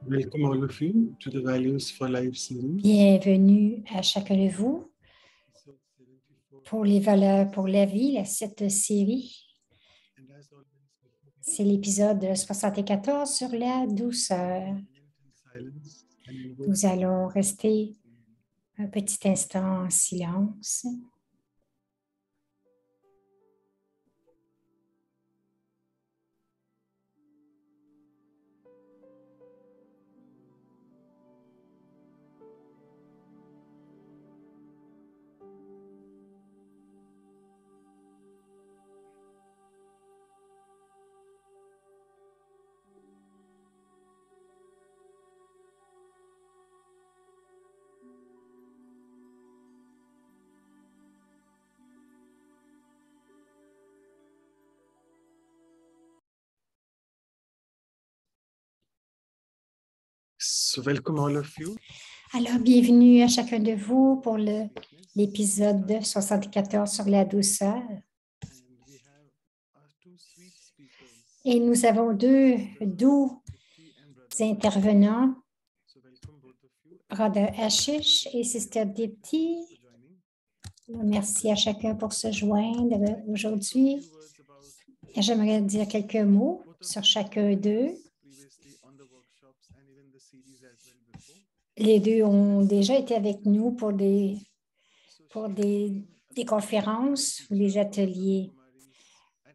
Welcome all of you to the Values for Life series. Bienvenue à chacun de vous Episode 74. pour les valeurs pour la vie, cette série. And as always, before we C'est l'épisode 74 sur la douceur. in silence and invoke Nous allons rester un petit instant en silence. So welcome all of you. Alors, bienvenue à chacun de vous pour l'épisode 74 sur la douceur. And we have our two sweet speakers, Et nous avons deux doux Dipti and Brother. intervenants, So welcome both of you Brother Ashish et Sister Dipti. for joining. Merci à chacun pour se joindre aujourd'hui. Few words about J'aimerais dire quelques mots sur chacun d'eux. previously on the workshops and even the series as well before. Les deux ont déjà été avec nous pour des So conférences ou des ateliers. Kumaris at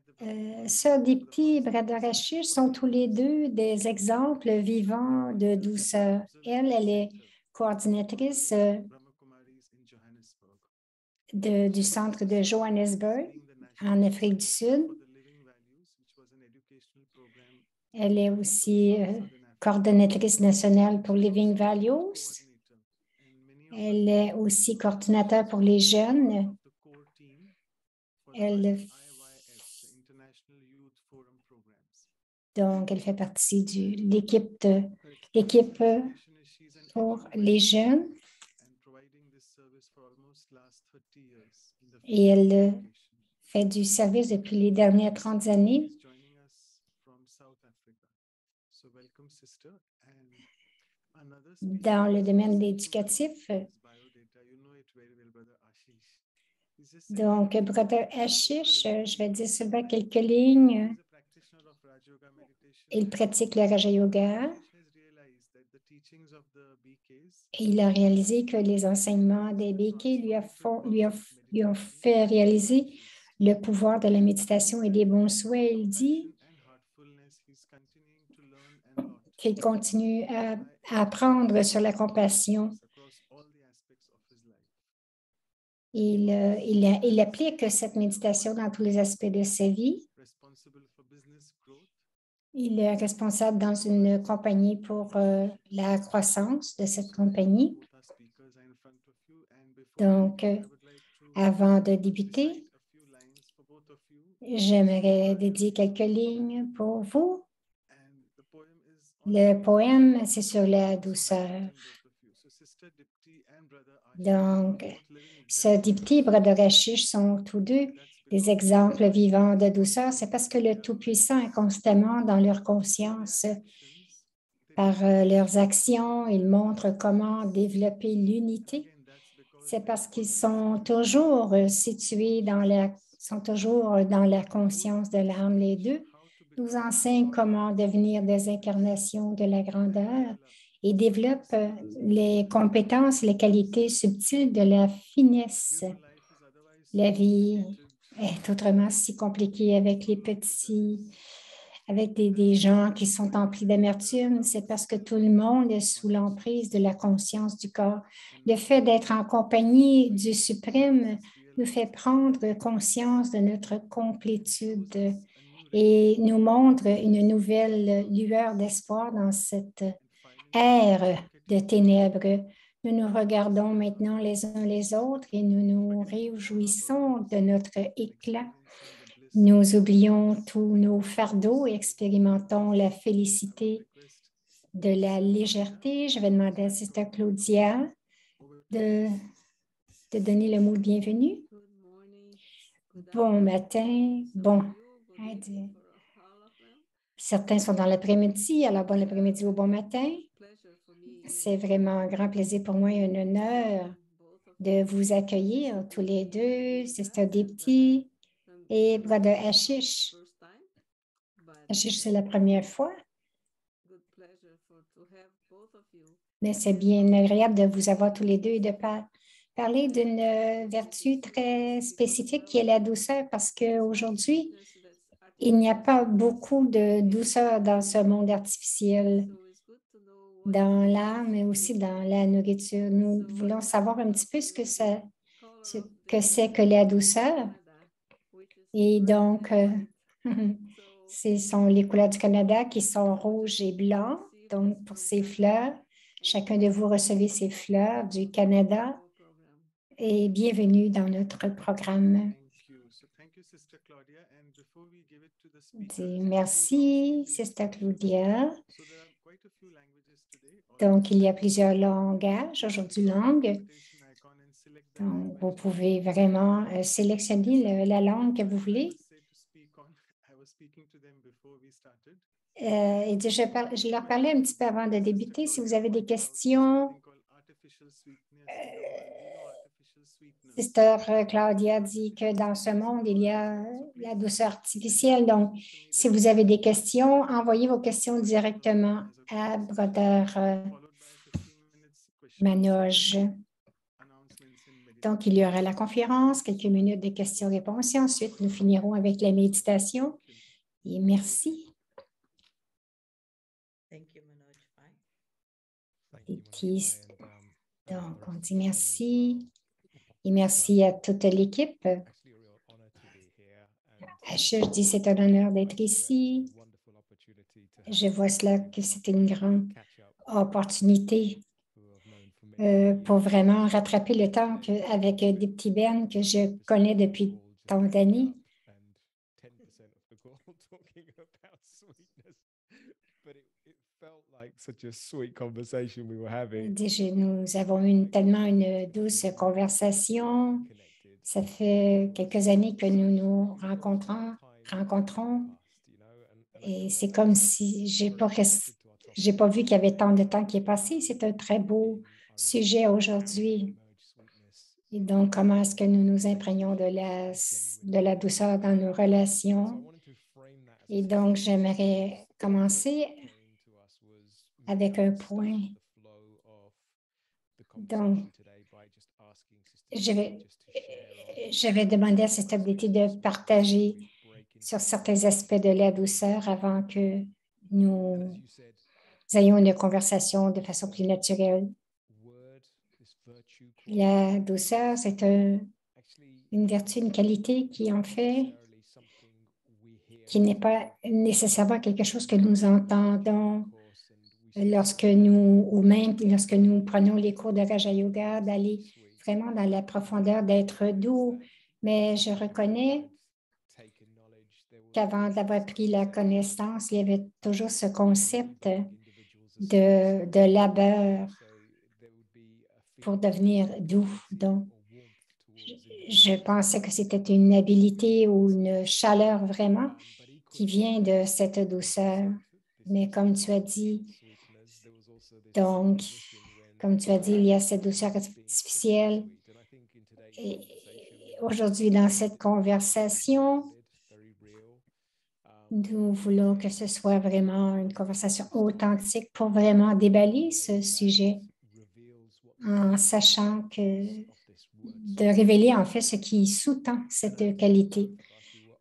the Sœur Dipti et Brother Ashish sont tous les deux des exemples vivants de douceur. Elle est coordinatrice Brahma Kumaris in Johannesburg. du centre de Johannesburg, Leading the National en Afrique du Sud. for the Living Values, which was an educational program Elle est aussi in Southern Africa. coordonnatrice nationale pour Living Values. Coordinator. And many of Elle est aussi coordinateur pour les jeunes. the core team for Elle, IYF, the International Youth Forum Programs. donc, elle fait partie de l'équipe She's an pour les jeunes and providing this service for almost last 30 years in the et elle education. fait du service depuis les dernières 30 années. She's joining us from South Africa. So welcome, sister. And another speaker Dans le is domaine also éducatif. his biodata. You know it very well, brother Ashish. He's just saying Donc, that Brother Ashish, je vais dire seulement quelques lignes. he's a practitioner of Raj Yoga meditation. Il pratique le Raja Yoga. Ashish has realized that the teachings of the BKs Et il a réalisé que les enseignements des BK lui ont fait réaliser le pouvoir de la méditation et des bons souhaits. Il dit and heartfulness, he's continuing to learn a lot qu'il continue à apprendre sur la compassion. across all the aspects of his life. Il applique cette méditation dans tous les aspects de sa vie. Responsible for business growth, Il est responsable dans une compagnie pour la croissance de cette compagnie. both our speakers are in front of you. And before Donc, I would like to avant de débuter, recite a few lines for both of you. j'aimerais dédier quelques lignes pour vous. And the poem is Le poème, c'est sur la douceur. both of you. So Sister Dipti and Brother Ashish, Donc, both living Sœur Dipti et Brother Ashish sont tous deux des exemples vivants de douceur. C'est parce que le Tout-Puissant est constamment dans leur conscience. Par leurs actions, ils montrent comment développer l'unité. C'est parce qu'ils sont toujours situés sont toujours dans la conscience de l'âme, les deux. Nous enseignent comment devenir des incarnations de la grandeur et développent les compétences, les qualités subtiles de la finesse. La vie est autrement si compliquée avec des gens qui sont emplis d'amertume. C'est parce que tout le monde est sous l'emprise de la conscience du corps. Le fait d'être en compagnie du Suprême nous fait prendre conscience de notre complétude et nous montre une nouvelle lueur d'espoir dans cette ère de ténèbres. Nous nous regardons maintenant les uns les autres et nous nous réjouissons de notre éclat. Nous oublions tous nos fardeaux et expérimentons la félicité de la légèreté. Je vais demander à Sister Claudia de donner le mot de bienvenue. Bon matin. Bon. Certains sont dans l'après-midi, alors bon après-midi ou bon matin. C'est vraiment un grand plaisir pour moi et un honneur de vous accueillir tous les deux, Sister Dipti et Brother Ashish. Ashish, c'est la première fois, mais c'est bien agréable de vous avoir tous les deux et de parler d'une vertu très spécifique qui est la douceur, parce qu'aujourd'hui, il n'y a pas beaucoup de douceur dans ce monde artificiel, dans l'art, mais aussi dans la nourriture. Nous voulons savoir un petit peu ce que c'est que la douceur. Et donc, ce sont les couleurs du Canada qui sont rouges et blancs. Donc, pour ces fleurs, chacun de vous recevez ces fleurs du Canada et bienvenue dans notre programme. Merci, Sister Claudia. Donc, il y a plusieurs langages, aujourd'hui langues. Donc, vous pouvez vraiment sélectionner la langue que vous voulez. Et je leur parlais un petit peu avant de débuter. Si vous avez des questions, Sister Claudia dit que dans ce monde, il y a la douceur artificielle. Donc, si vous avez des questions, envoyez vos questions directement à Brother Manoj. Donc, il y aura la conférence, quelques minutes de questions-réponses et ensuite, nous finirons avec la méditation. Et merci. Donc, on dit merci. Et merci à toute l'équipe. Je dis c'est un honneur d'être ici. Je vois cela que c'est une grande opportunité pour vraiment rattraper le temps avec des petits Ben que je connais depuis tant d'années. Nous avons eu tellement une douce conversation. Ça fait quelques années que nous nous rencontrons et c'est comme si j'ai pas vu qu'il y avait tant de temps qui est passé. C'est un très beau sujet aujourd'hui. Et donc, comment est-ce que nous nous imprégnons de la douceur dans nos relations? Et donc, j'aimerais commencer avec un point. Donc, je vais demander à cette stabilité de partager sur certains aspects de la douceur avant que nous ayons une conversation de façon plus naturelle. La douceur, c'est une vertu, une qualité qui, en fait, qui n'est pas nécessairement quelque chose que nous entendons ou même lorsque nous prenons les cours de Raja Yoga, d'aller vraiment dans la profondeur, d'être doux. Mais je reconnais qu'avant d'avoir pris la connaissance, il y avait toujours ce concept de labeur pour devenir doux. Donc, je pensais que c'était une habileté ou une chaleur vraiment qui vient de cette douceur. Mais comme tu as dit, il y a cette douceur artificielle. Et aujourd'hui, dans cette conversation, nous voulons que ce soit vraiment une conversation authentique pour vraiment déballer ce sujet en sachant de révéler en fait ce qui sous-tend cette qualité.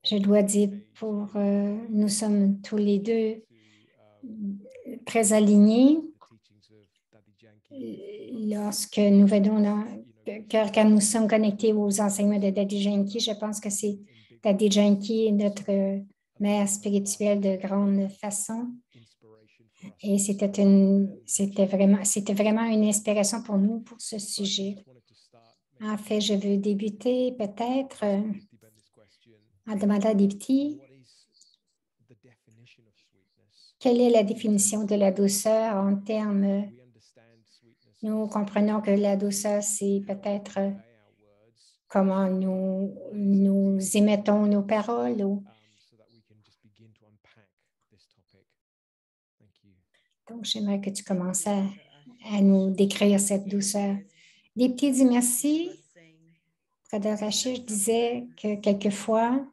Je dois dire, nous sommes tous les deux très alignés lorsque nous venons quand nous sommes connectés aux enseignements de Daddy Janki. Je pense que c'est Daddy Janki, notre mère spirituelle de grande façon. Et c'était vraiment une inspiration pour nous pour ce sujet. En fait, je veux débuter peut-être en demandant à Dipti, quelle est la définition de la douceur en termes... Nous comprenons que la douceur, c'est peut-être comment nous émettons nos paroles. Donc, j'aimerais que tu commences à à nous décrire cette douceur. Dipti dit merci. Frère Rachid disait que quelquefois,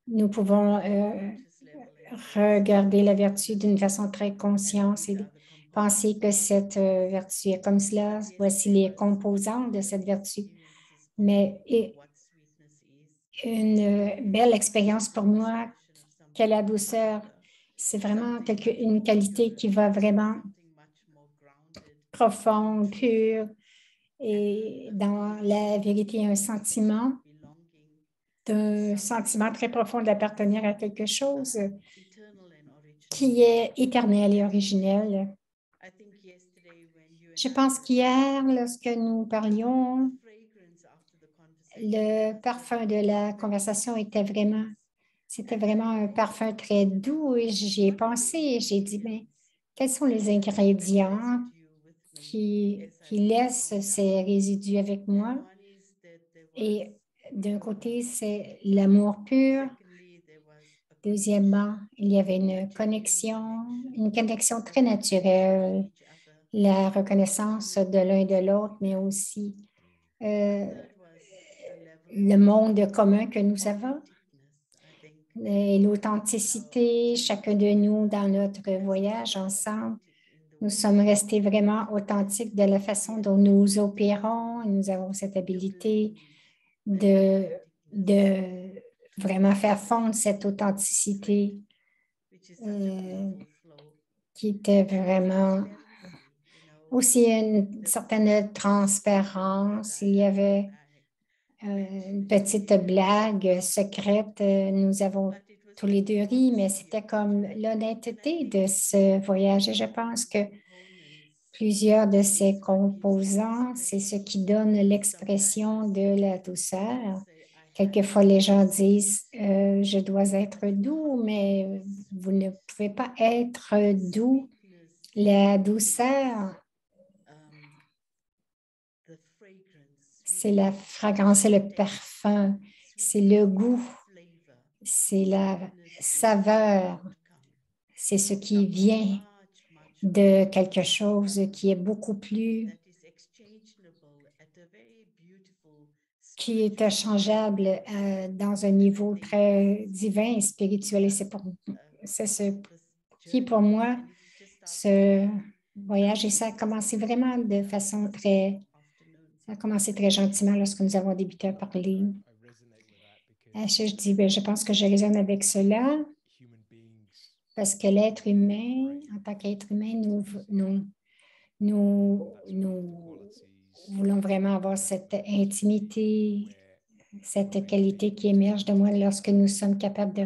nous pouvons regarder la vertu d'une façon très consciente et penser que cette vertu est comme cela. Voici les composants de cette vertu. Mais une belle expérience pour moi qu'est la douceur. C'est vraiment une qualité qui va vraiment profonde, pure, et dans la vérité, un sentiment très profond d'appartenir à quelque chose qui est éternel et originel. Je pense qu'hier, lorsque nous parlions, le parfum de la conversation c'était vraiment un parfum très doux et j'y ai pensé. J'ai dit, mais quels sont les ingrédients qui laissent ces résidus avec moi? Et d'un côté, c'est l'amour pur. Deuxièmement, il y avait une connexion très naturelle, la reconnaissance de l'un et de l'autre, mais aussi le monde commun que nous avons et l'authenticité, chacun de nous dans notre voyage ensemble. Nous sommes restés vraiment authentiques de la façon dont nous opérons. Nous avons cette habilité de vraiment faire fondre cette authenticité qui était vraiment aussi une certaine transparence. Il y avait une petite blague secrète. Nous avons tous les deux ri, mais c'était comme l'honnêteté de ce voyage. Et je pense que plusieurs de ces composants, c'est ce qui donne l'expression de la douceur. Quelquefois, les gens disent je dois être doux, mais vous ne pouvez pas être doux. La douceur, c'est la fragrance, c'est le parfum, c'est le goût, c'est la saveur, c'est ce qui vient de quelque chose qui est beaucoup plus, qui est échangeable dans un niveau très divin et spirituel. Et c'est ce qui, pour moi, ce voyage, et ça a commencé vraiment de façon ça a commencé très gentiment lorsque nous avons débuté à parler. Je dis, je pense que je résonne avec cela parce que l'être humain, en tant qu'être humain, nous voulons vraiment avoir cette intimité, cette qualité qui émerge de moi lorsque nous sommes capables de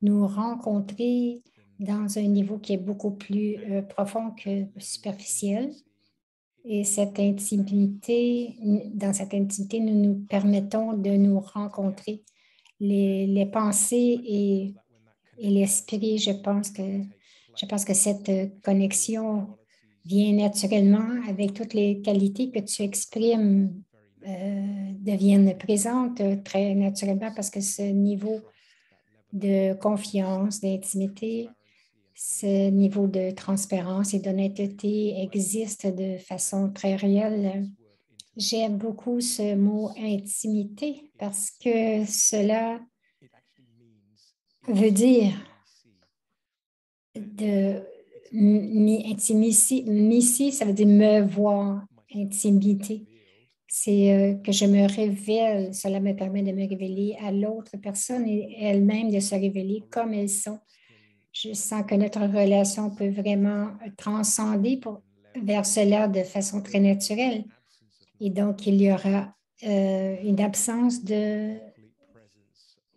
nous rencontrer dans un niveau qui est beaucoup plus profond que superficiel. Et cette intimité, dans cette intimité, nous nous permettons de nous rencontrer. Les pensées et l'esprit, je pense que cette connexion vient naturellement avec toutes les qualités que tu exprimes deviennent présentes très naturellement parce que ce niveau de confiance, d'intimité, ce niveau de transparence et d'honnêteté existe de façon très réelle. J'aime beaucoup ce mot intimité parce que cela veut dire intimité, ça veut dire me voir, intimité. C'est que je me révèle, cela me permet de me révéler à l'autre personne et elle-même de se révéler comme elles sont. Je sens que notre relation peut vraiment transcender vers cela de façon très naturelle. Et donc, il y aura une absence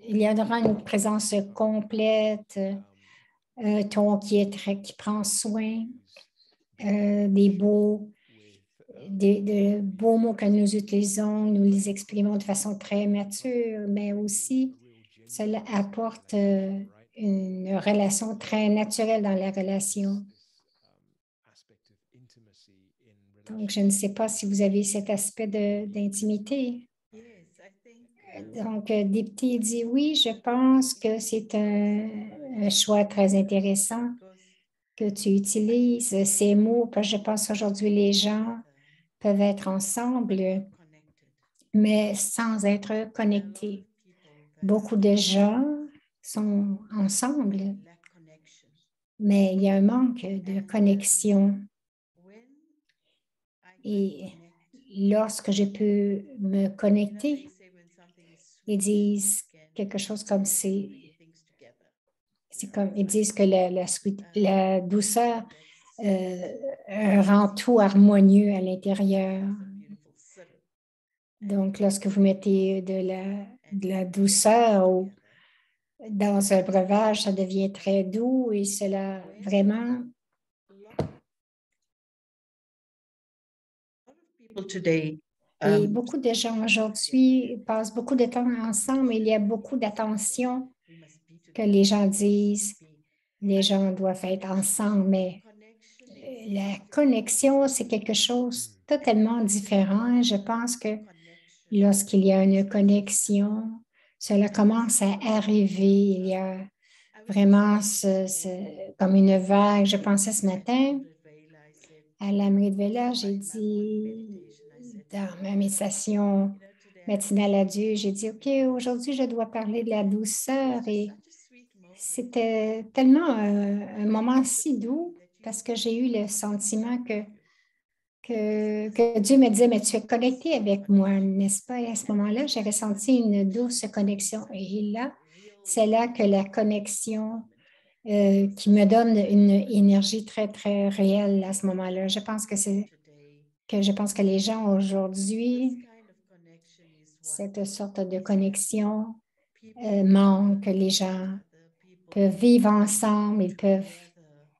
il y aura une présence complète, un ton qui prend soin des beaux mots que nous utilisons, nous les exprimons de façon très mature, mais aussi cela apporte une relation très naturelle dans la relation. Donc, je ne sais pas si vous avez cet aspect d'intimité. Donc, Dipti dit oui, je pense que c'est un choix très intéressant que tu utilises ces mots, parce que je pense aujourd'hui les gens peuvent être ensemble, mais sans être connectés. Beaucoup de gens sont ensemble, mais il y a un manque de connexion. Et lorsque je peux me connecter, ils disent quelque chose comme c'est comme ils disent que la douceur rend tout harmonieux à l'intérieur. Donc, lorsque vous mettez de la douceur dans un breuvage, ça devient très doux et cela vraiment. Et beaucoup de gens aujourd'hui passent beaucoup de temps ensemble. Il y a beaucoup d'attention que les gens disent. Les gens doivent être ensemble, mais la connexion, c'est quelque chose de totalement différent. Je pense que lorsqu'il y a une connexion, cela commence à arriver. Il y a vraiment comme une vague. Je pensais ce matin à l'Amrit Vela, j'ai dit dans ma méditation matinale à Dieu, j'ai dit, OK, aujourd'hui, je dois parler de la douceur et c'était tellement un moment si doux parce que j'ai eu le sentiment que Dieu me disait, mais tu es connecté avec moi, n'est-ce pas? Et à ce moment-là, j'ai ressenti une douce connexion. Et là, c'est là que la connexion qui me donne une énergie très, très réelle à ce moment-là. Je pense que les gens aujourd'hui, cette sorte de connexion manque. Les gens peuvent vivre ensemble, ils peuvent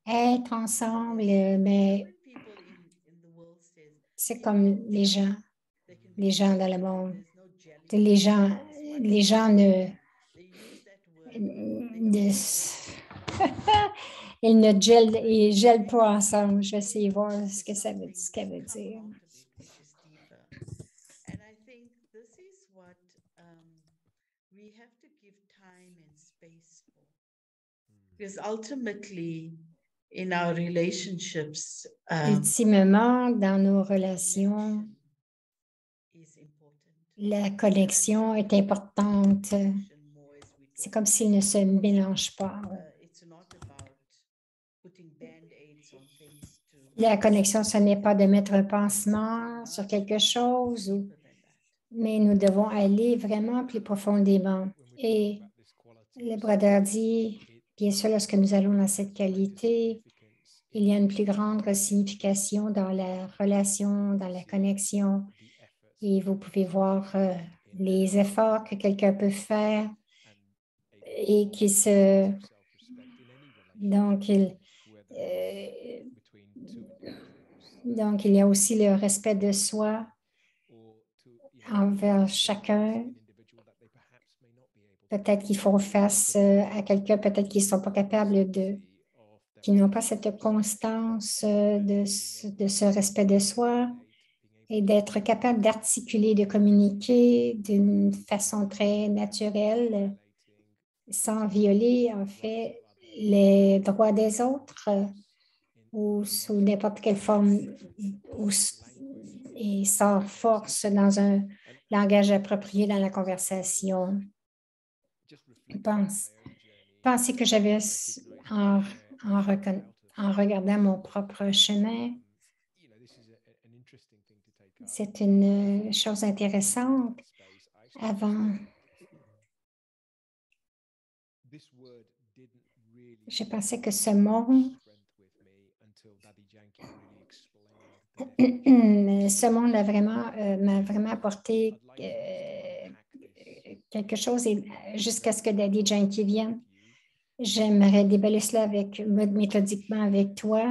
être ensemble, mais c'est comme les gens dans le monde. Les gens ne ils gèlent pas ensemble. Je vais essayer de voir ce qu'elle veut dire. Because ultimately, in our relationships, ultimement, dans nos relations, la connexion est importante. C'est comme s'ils ne se mélangent pas. La connexion, ce n'est pas de mettre un pansement sur quelque chose, mais nous devons aller vraiment plus profondément. Et le brother dit, bien sûr, lorsque nous allons dans cette qualité, il y a une plus grande signification dans la relation, dans la connexion. Et vous pouvez voir les efforts que quelqu'un peut faire et qui se... Donc, il y a aussi le respect de soi envers chacun. Peut-être qu'ils font face à quelqu'un, peut-être qu'ils ne sont pas capables qui n'ont pas cette constance de ce respect de soi et d'être capable d'articuler, de communiquer d'une façon très naturelle, sans violer, en fait, les droits des autres ou sous n'importe quelle forme et sans force dans un langage approprié dans la conversation. Pensez que j'avais, en regardant mon propre chemin, c'est une chose intéressante. Avant, je pensais que ce mot m'a vraiment apporté quelque chose jusqu'à ce que Daddy Yankee vienne. J'aimerais déballer cela méthodiquement avec toi.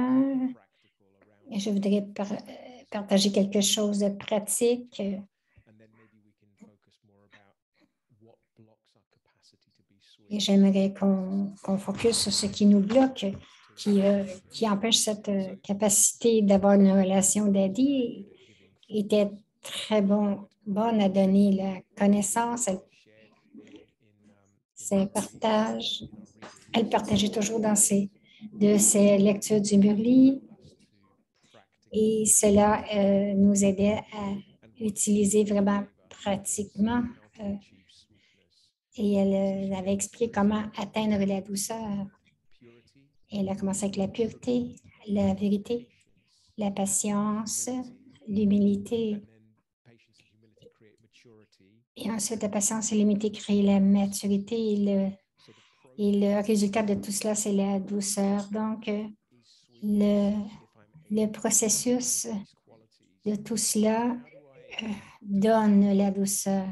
Et je voudrais partager quelque chose de pratique. Et j'aimerais qu'on focus sur ce qui nous bloque, qui empêche cette capacité d'avoir une relation Daddy. Était très bonne à donner la connaissance. Elle partageait toujours dans ses de ces lectures du Murli et cela nous aidait à utiliser vraiment pratiquement. Et elle avait expliqué comment atteindre la douceur. Elle a commencé avec la pureté, la vérité, la patience, l'humilité. Et ensuite, la patience et l'humilité créent la maturité et le résultat de tout cela, c'est la douceur. Donc, le processus de tout cela donne la douceur.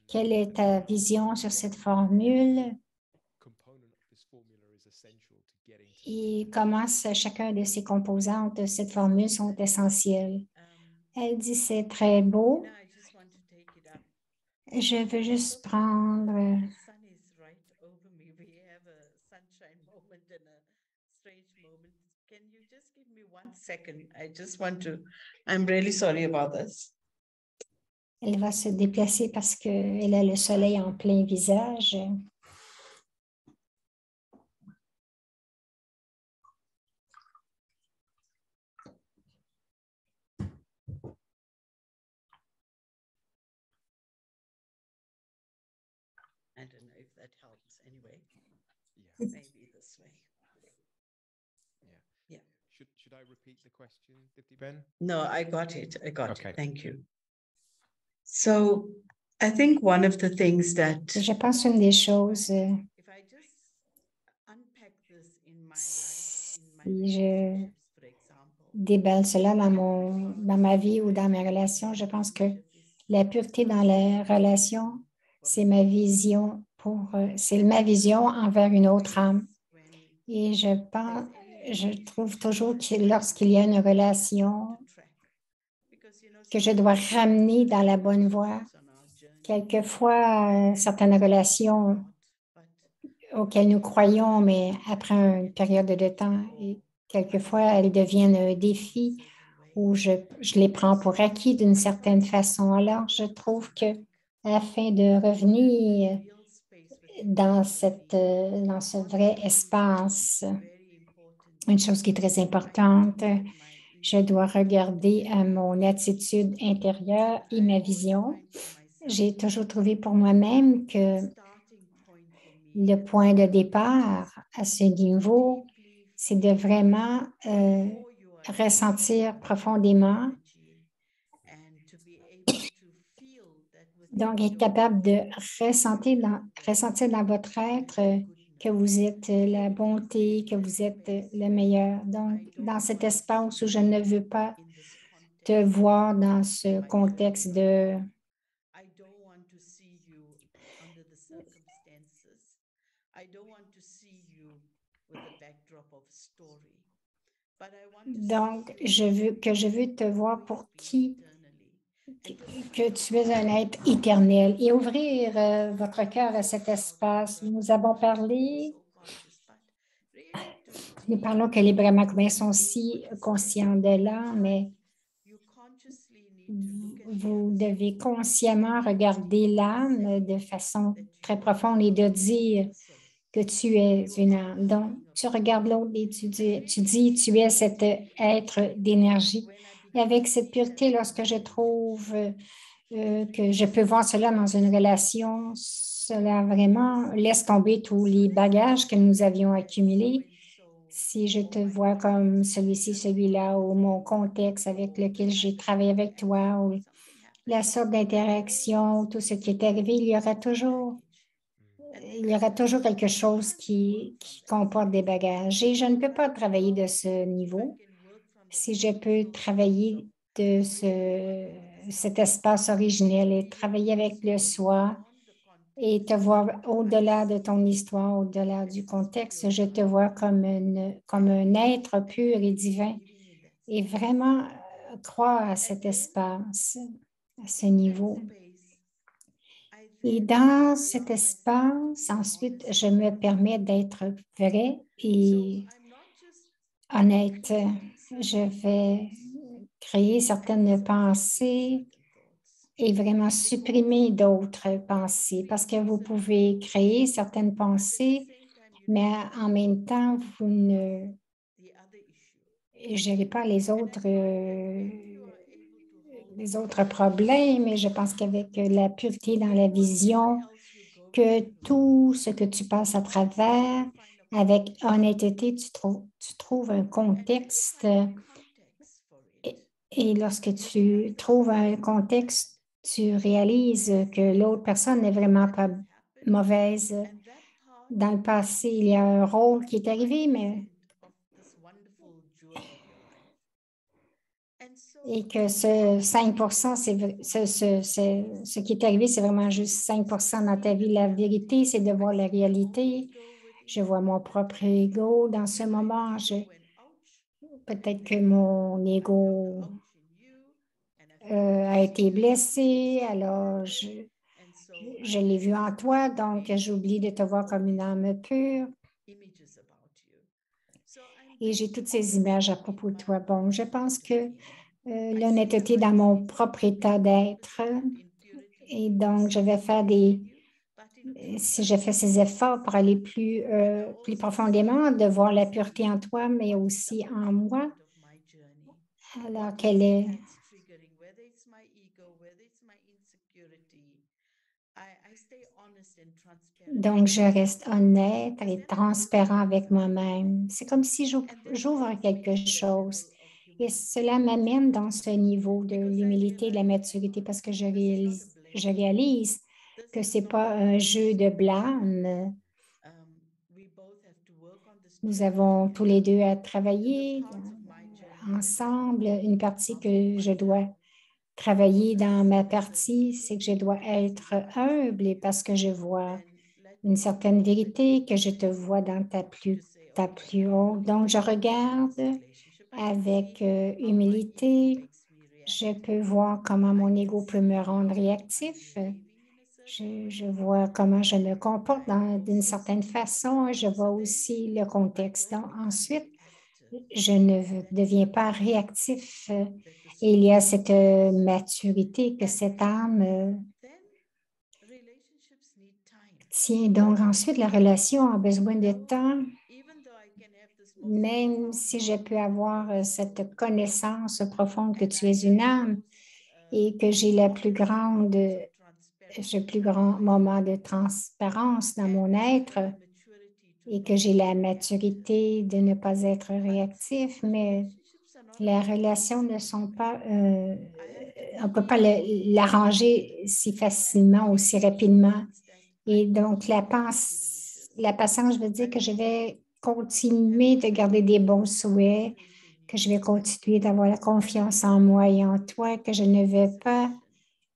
Quelle est ta vision sur cette formule et comment chacun de ces composantes de cette formule sont essentielles? Elle dit, c'est très beau. Je veux juste prendre... Can you just give me 1 second? I just want to, I'm really sorry about this. Elle va se déplacer parce qu'elle a le soleil en plein visage. I don't know if that helps anyway. Yeah. Maybe this way. Yeah. Should I repeat the question, Dipti Ben? No, I got it. Okay. Thank you. So I think one of the things that Je pense une des choses, if I just unpack this in my life, in my relationships, for example, déballe cela dans ma vie ou dans mes relations, je pense que la pureté dans les relations, c'est ma vision c'est ma vision envers une autre âme. Et je trouve toujours que lorsqu'il y a une relation que je dois ramener dans la bonne voie, quelquefois certaines relations auxquelles nous croyons, mais après une période de temps, et quelquefois elles deviennent un défi où je les prends pour acquis d'une certaine façon. Alors, je trouve que afin de revenir dans ce vrai espace, une chose qui est très importante, je dois regarder à mon attitude intérieure et ma vision. J'ai toujours trouvé pour moi-même que le point de départ à ce niveau, c'est de vraiment ressentir profondément, donc être capable de ressentir dans votre être que vous êtes la bonté, que vous êtes le meilleur. Donc, dans cet espace où je ne veux pas te voir dans ce contexte de donc, je veux te voir pour qui que tu es un être éternel et ouvrir votre cœur à cet espace. Nous avons parlé, nous parlons que les Brahmakumaris sont si conscients de l'âme, mais vous devez consciemment regarder l'âme de façon très profonde et de dire que tu es une âme. Donc, tu regardes l'autre et tu dis, tu es cet être d'énergie. Et avec cette pureté, lorsque je trouve que je peux voir cela dans une relation, cela vraiment laisse tomber tous les bagages que nous avions accumulés. Si je te vois comme celui-ci, celui-là, ou mon contexte avec lequel j'ai travaillé avec toi, ou la sorte d'interaction, tout ce qui est arrivé, il y aura toujours quelque chose qui comporte des bagages. Et je ne peux pas travailler de ce niveau. Si je peux travailler de cet espace originel et travailler avec le soi et te voir au-delà de ton histoire, au-delà du contexte, je te vois comme un être pur et divin et vraiment croire à cet espace, à ce niveau. Et dans cet espace, ensuite, je me permets d'être vrai et honnête. Je vais créer certaines pensées et vraiment supprimer d'autres pensées parce que vous pouvez créer certaines pensées, mais en même temps, vous ne gérez pas les autres problèmes. Et je pense qu'avec la pureté dans la vision, que tout ce que tu passes à travers, avec honnêteté, tu trouves un contexte. Et lorsque tu trouves un contexte, tu réalises que l'autre personne n'est vraiment pas mauvaise. Dans le passé, il y a un rôle qui est arrivé, mais et que ce 5 ce qui est arrivé, c'est vraiment juste 5 dans ta vie. La vérité, c'est de voir la réalité. Je vois mon propre ego dans ce moment. Peut-être que mon ego a été blessé, alors je l'ai vu en toi, donc j'oublie de te voir comme une âme pure. Et j'ai toutes ces images à propos de toi. Bon, je pense que l'honnêteté dans mon propre état d'être. Et donc, je vais faire si je fais ces efforts pour aller plus profondément, de voir la pureté en toi, mais aussi en moi. Alors, quelle est... Donc, je reste honnête et transparent avec moi-même. C'est comme si j'ouvre quelque chose. Et cela m'amène dans ce niveau de l'humilité et de la maturité parce que je réalise que ce n'est pas un jeu de blâme. Nous avons tous les deux à travailler ensemble. Une partie que je dois travailler dans ma partie, c'est que je dois être humble et parce que je vois une certaine vérité, que je te vois dans ta plus haute. Donc, je regarde avec humilité. Je peux voir comment mon ego peut me rendre réactif. Je vois comment je me comporte d'une certaine façon. Je vois aussi le contexte. Donc, ensuite, je ne deviens pas réactif. Et il y a cette maturité que cette âme tient. Donc, ensuite, la relation a besoin de temps. Même si je peux avoir cette connaissance profonde que tu es une âme et que j'ai le plus grand moment de transparence dans mon être et que j'ai la maturité de ne pas être réactif, mais les relations ne sont pas, on ne peut pas l'arranger si facilement ou si rapidement. Et donc, la patience, je veux dire que je vais continuer de garder des bons souhaits, que je vais continuer d'avoir la confiance en moi et en toi, que je ne vais pas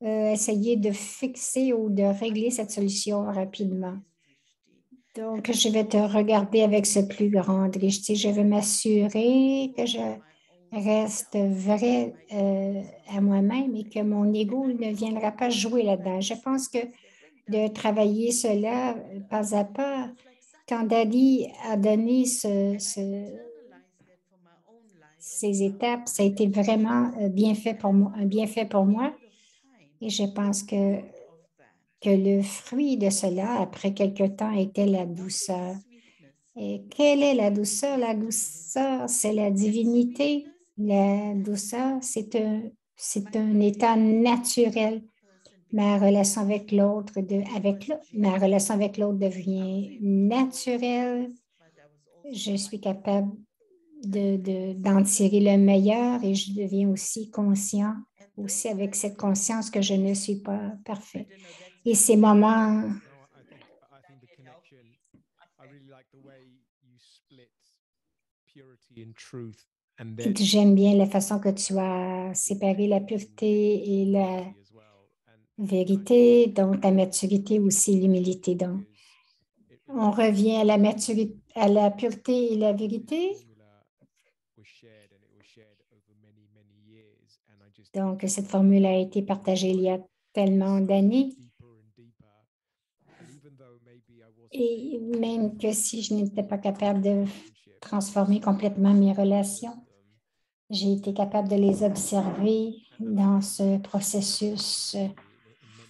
essayer de fixer ou de régler cette solution rapidement. Donc, je vais te regarder avec ce plus grand drishti. Je vais m'assurer que je reste vrai à moi-même et que mon ego ne viendra pas jouer là-dedans. Je pense que de travailler cela pas à pas, quand Daddy a donné ces étapes, ça a été vraiment bien fait pour moi, un bienfait pour moi. Et je pense que le fruit de cela, après quelque temps, était la douceur. Et quelle est la douceur? La douceur, c'est la divinité. La douceur, c'est un état naturel. Ma relation avec l'autre, ma relation avec l'autre devient naturelle. Je suis capable d'en tirer le meilleur et je deviens aussi conscient, aussi avec cette conscience que je ne suis pas parfait. Et ces moments, No, I think the connection, I really like the way you split purity and truth, and then j'aime bien la façon que tu as séparé la pureté et la as well. vérité, donc ta maturité aussi, l'humilité. Donc, on revient à la maturité, à la pureté et la vérité. Donc, cette formule a été partagée il y a tellement d'années. Et même que si je n'étais pas capable de transformer complètement mes relations, j'ai été capable de les observer dans ce processus.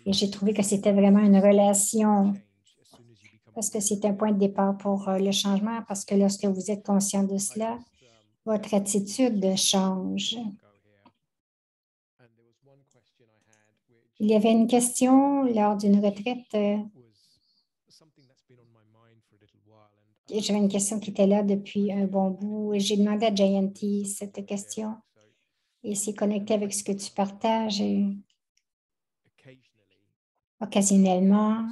Et j'ai trouvé que c'était vraiment une relation parce que c'est un point de départ pour le changement, parce que lorsque vous êtes conscient de cela, votre attitude change. Il y avait une question lors d'une retraite. J'avais une question qui était là depuis un bon bout et j'ai demandé à Jayanti cette question et c'est connecté avec ce que tu partages. Et occasionnellement,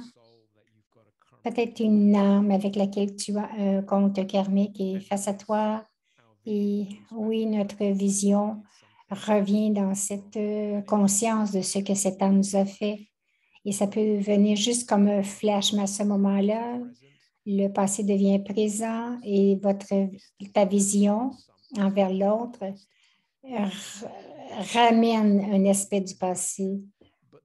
peut-être une âme avec laquelle tu as un compte karmique est face à toi. Et oui, notre vision revient dans cette conscience de ce que cette âme nous a fait. Et ça peut venir juste comme un flash, mais à ce moment-là, le passé devient présent et ta vision envers l'autre ramène un aspect du passé.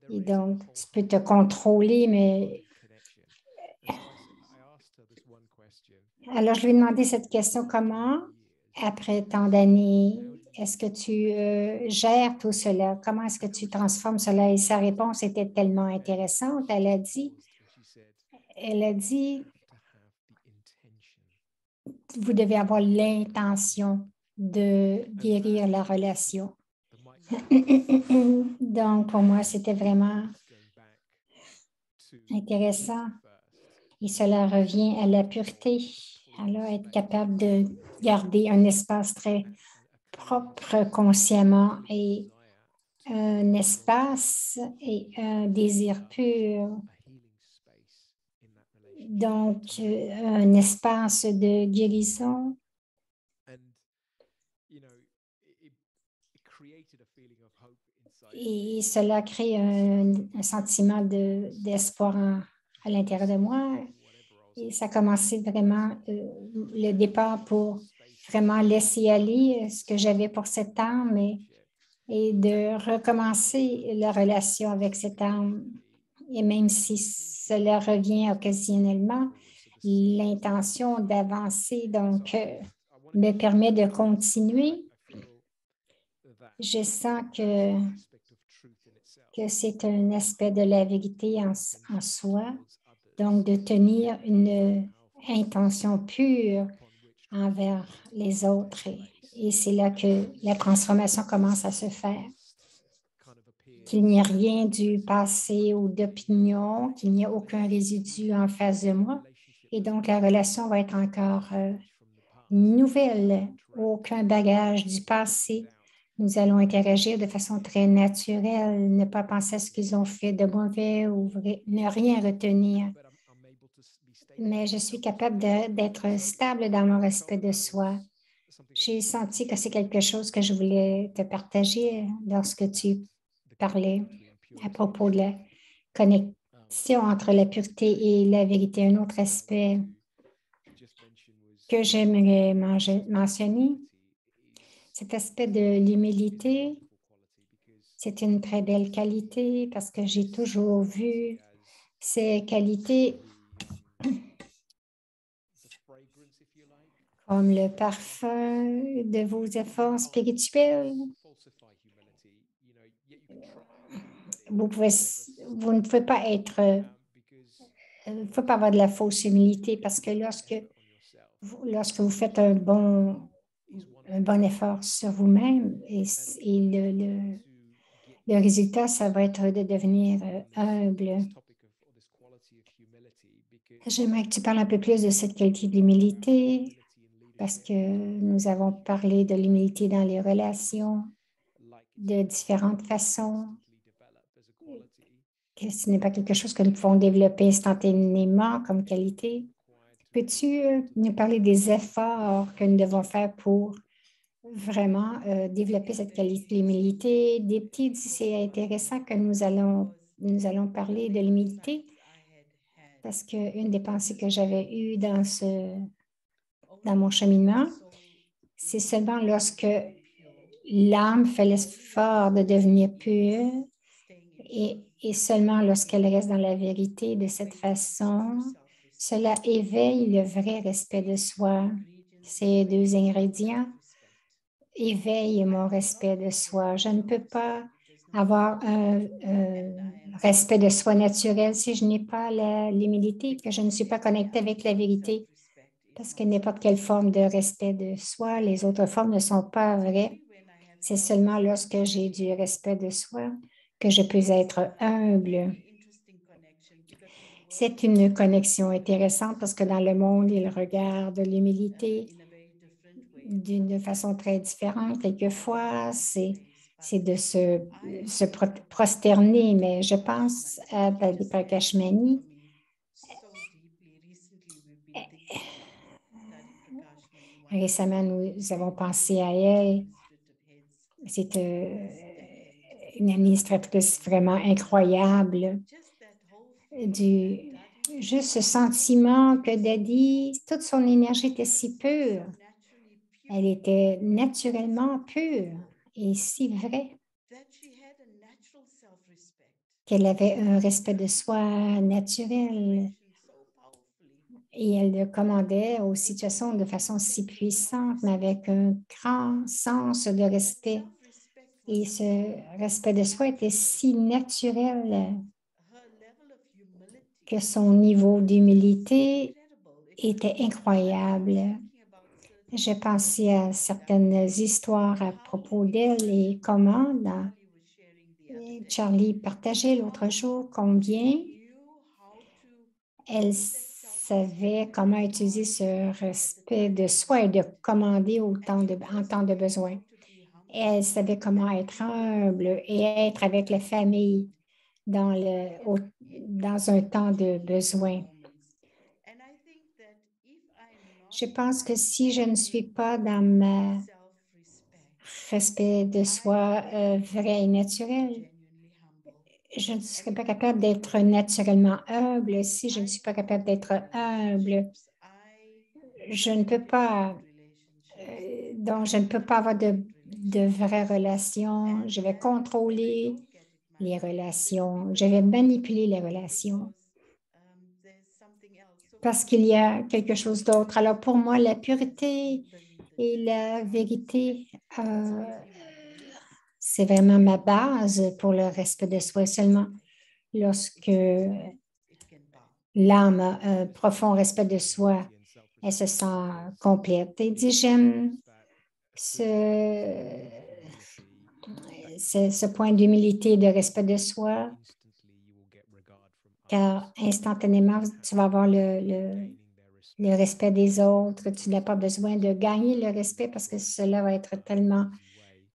Et donc, tu peux te contrôler, mais... Alors, je lui ai demandé cette question, comment, après tant d'années, est-ce que tu gères tout cela? Comment est-ce que tu transformes cela? Et sa réponse était tellement intéressante. Elle a dit, vous devez avoir l'intention de guérir la relation. Donc, pour moi, c'était vraiment intéressant. Et cela revient à la pureté. Alors, être capable de garder un espace très propre consciemment et un espace et un désir pur. Donc, un espace de guérison. Et cela crée un sentiment d'espoir à l'intérieur de moi. Et ça a commencé vraiment le départ pour vraiment laisser aller ce que j'avais pour cette âme et de recommencer la relation avec cette âme. Et même si cela revient occasionnellement, l'intention d'avancer donc me permet de continuer. Je sens que c'est un aspect de la vérité en soi, donc de tenir une intention pure envers les autres. Et c'est là que la transformation commence à se faire. Qu'il n'y a rien du passé ou d'opinion, qu'il n'y a aucun résidu en face de moi. Et donc, la relation va être encore nouvelle, aucun bagage du passé. Nous allons interagir de façon très naturelle, ne pas penser à ce qu'ils ont fait de mauvais ou ne rien retenir. Mais je suis capable d'être stable dans mon respect de soi. J'ai senti que c'est quelque chose que je voulais te partager lorsque tu parlais à propos de la connexion entre la pureté et la vérité. Un autre aspect que j'aimerais mentionner, cet aspect de l'humilité, c'est une très belle qualité parce que j'ai toujours vu ces qualités comme le parfum de vos efforts spirituels. Vous ne pouvez pas être, il ne faut pas avoir de la fausse humilité parce que lorsque vous faites un bon effort sur vous-même et le résultat, ça va être de devenir humble. J'aimerais que tu parles un peu plus de cette qualité de l'humilité parce que nous avons parlé de l'humilité dans les relations de différentes façons. Que ce n'est pas quelque chose que nous pouvons développer instantanément comme qualité. Peux-tu nous parler des efforts que nous devons faire pour vraiment développer cette qualité de l'humilité? Dipti dit c'est intéressant que nous allons parler de l'humilité parce qu'une des pensées que j'avais eues dans mon cheminement, c'est seulement lorsque l'âme fait l'effort de devenir pure et seulement lorsqu'elle reste dans la vérité de cette façon, cela éveille le vrai respect de soi. Ces deux ingrédients éveillent mon respect de soi. Je ne peux pas avoir un respect de soi naturel si je n'ai pas l'humilité, que je ne suis pas connectée avec la vérité. Parce que n'importe quelle forme de respect de soi, les autres formes ne sont pas vraies. C'est seulement lorsque j'ai du respect de soi que je peux être humble. C'est une connexion intéressante parce que dans le monde, ils regardent l'humilité d'une façon très différente. Quelquefois, c'est de se prosterner, mais je pense à Dadi Prakash Mani. Récemment, nous avons pensé à elle. C'est une administratrice vraiment incroyable. Juste ce sentiment que Dadi, toute son énergie était si pure. Elle était naturellement pure et si vraie qu'elle avait un respect de soi naturel. Et elle commandait aux situations de façon si puissante, mais avec un grand sens de respect. Et ce respect de soi était si naturel que son niveau d'humilité était incroyable. J'ai pensé à certaines histoires à propos d'elle et comment Charlie partageait l'autre jour combien elle savait comment utiliser ce respect de soi et de commander en temps de besoin. Et elle savait comment être humble et être avec la famille dans un temps de besoin. Je pense que si je ne suis pas dans ma respect de soi vrai et naturel, je ne serais pas capable d'être naturellement humble. Si je ne suis pas capable d'être humble, je ne peux pas, donc je ne peux pas avoir de vraies relations. Je vais contrôler les relations. Je vais manipuler les relations parce qu'il y a quelque chose d'autre. Alors pour moi, la pureté et la vérité, c'est vraiment ma base pour le respect de soi. Seulement lorsque l'âme a un profond respect de soi, elle se sent complète. Et dit, j'aime ce point d'humilité et de respect de soi, car instantanément, tu vas avoir le respect des autres. Tu n'as pas besoin de gagner le respect parce que cela va être tellement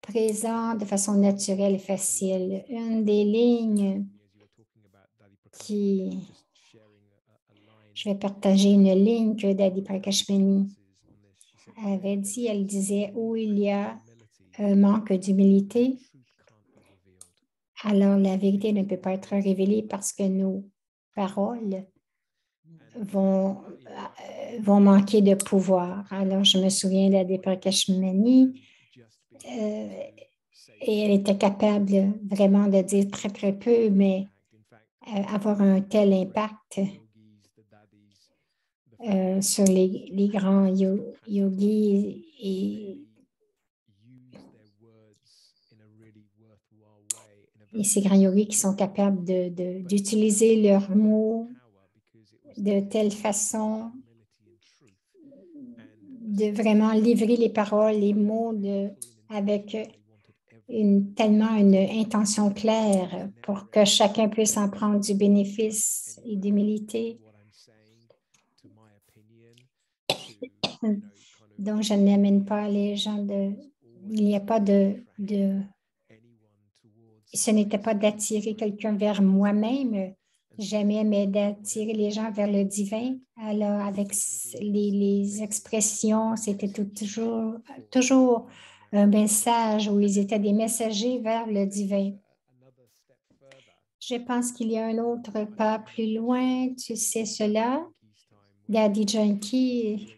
présent de façon naturelle et facile. Une des lignes je vais partager une ligne que Dadi Prakash Mani avait dit. Elle disait, où il y a un manque d'humilité, alors la vérité ne peut pas être révélée parce que nos paroles vont manquer de pouvoir. Alors, je me souviens d'Adi Prakash Mani et elle était capable vraiment de dire très, très peu, mais avoir un tel impact sur les grands yogis et ces grands yogis qui sont capables d'utiliser leurs mots de telle façon de vraiment livrer les paroles, les mots avec tellement une intention claire pour que chacun puisse en prendre du bénéfice et d'humilité. Donc, je n'amène pas les gens il n'y a pas ce n'était pas d'attirer quelqu'un vers moi-même, jamais, mais d'attirer les gens vers le divin. Alors, avec les expressions, c'était toujours un message où ils étaient des messagers vers le divin. Je pense qu'il y a un autre pas plus loin, tu sais cela. Dadi Janki,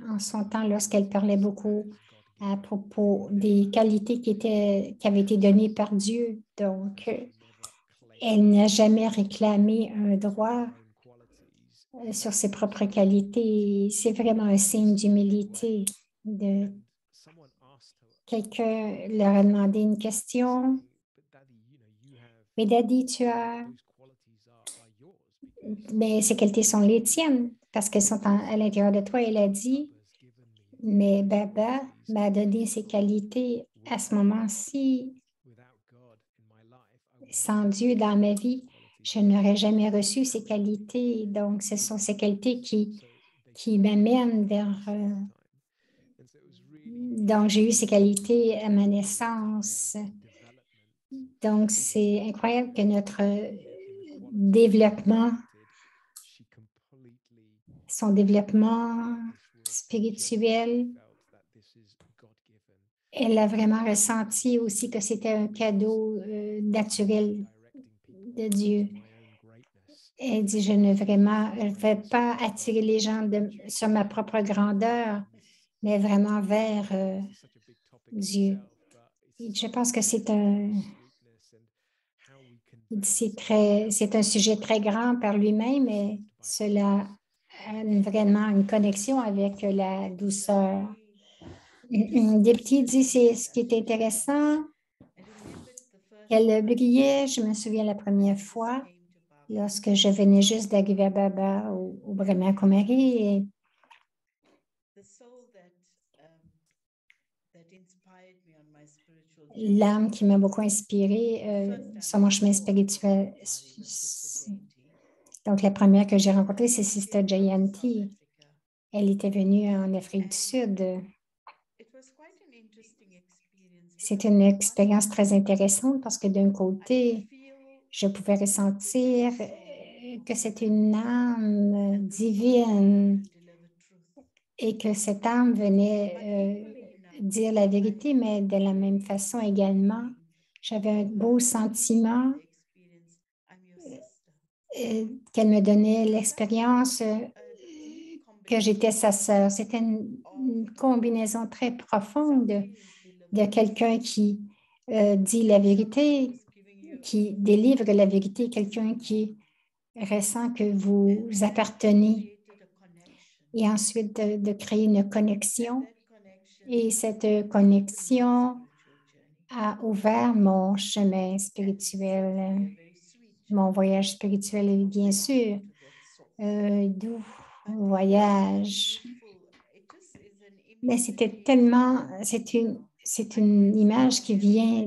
en son temps, lorsqu'elle parlait beaucoup à propos des qualités qui avaient été données par Dieu. Donc, elle n'a jamais réclamé un droit sur ses propres qualités. C'est vraiment un signe d'humilité. Quelqu'un leur a demandé une question Mais Daddy, tu as... those qualities are yours because Mais ces qualités sont les tiennes parce qu'elles sont à l'intérieur de toi. Elle a dit, Baba's given me mais Baba qualities m'a donné ces qualités à ce moment-ci. without God in my life. I wouldn't Sans have Dieu dans ma vie, qualities je n'aurais jamais reçu ces qualités. Donc, ce sont ces qualités so qui m'amènent vers... time. And so it was really donc, j'ai eu ces qualités à ma naissance. development. Donc, c'est incroyable que notre développement, She completely son développement this was spirituel, felt that this is God-given. elle a vraiment ressenti aussi que c'était un cadeau naturel Directing people de Dieu. to my own greatness. Elle dit, je ne vais pas attirer les gens sur ma propre grandeur, mais vraiment vers It's such a big topic in Dieu. itself, but it's Je pense que c'est un, sweetness and how we convert c'est un sujet très grand par lui-même, et cela a vraiment une connexion avec la douceur. Dipti dit, c'est ce qui est intéressant, qu'elle brillait, je me souviens la première fois, lorsque je venais juste d'arriver à Baba au Brahma Kumari, et l'âme qui m'a beaucoup inspirée sur mon chemin spirituel. Donc, la première que j'ai rencontrée, c'est Sister Jayanti. Elle était venue en Afrique du Sud. C'est une expérience très intéressante parce que d'un côté, je pouvais ressentir que c'est une âme divine et que cette âme venait dire la vérité, mais de la même façon également, j'avais un beau sentiment qu'elle me donnait l'expérience que j'étais sa sœur. C'était une combinaison très profonde de quelqu'un qui dit la vérité, qui délivre la vérité, quelqu'un qui ressent que vous appartenez, et ensuite de créer une connexion. Et cette connexion a ouvert mon chemin spirituel, mon voyage spirituel, bien sûr, doux voyage. Mais c'était tellement, c'est une image qui vient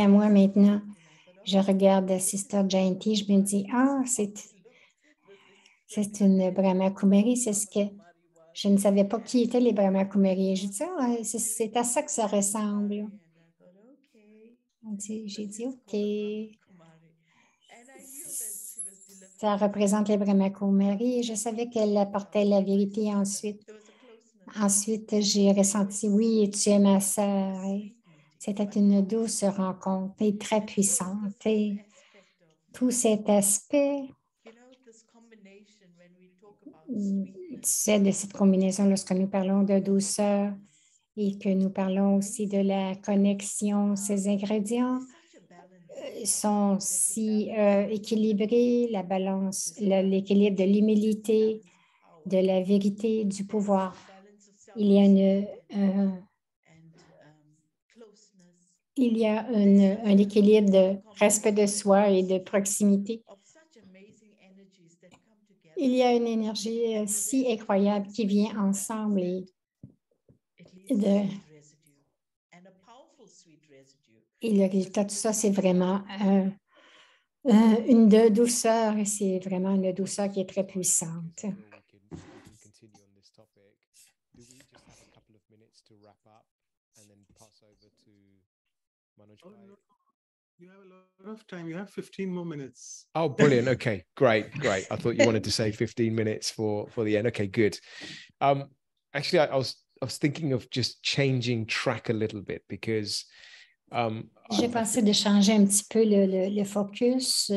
à moi maintenant. Je regarde Sister Jayanti, je me dis, c'est une Brahma Kumari, c'est ce que je ne savais pas qui étaient les Brahma Kumari. Je dis, c'est à ça que ça ressemble. J'ai dit, OK. Ça représente les Brahma Kumari et je savais qu'elle apportait la vérité ensuite. Ensuite, j'ai ressenti, oui, tu es ma sœur. C'était une douce rencontre et très puissante. Et tout cet aspect, tu sais, de cette combinaison lorsque nous parlons de douceur et que nous parlons aussi de la connexion, ces ingrédients sont si équilibrés, la balance, l'équilibre de l'humilité, de la vérité, du pouvoir. Il y a un équilibre de respect de soi et de proximité. Il y a une énergie si incroyable qui vient ensemble et le résultat de tout ça, c'est vraiment une douceur, c'est vraiment une douceur qui est très puissante. You have a lot of time. You have 15 more minutes. Oh, brilliant. Okay, great. I thought you wanted to say 15 minutes for the end. Okay, good. Actually, I was thinking of just changing track a little bit because j'ai pensé de changer un petit peu le focus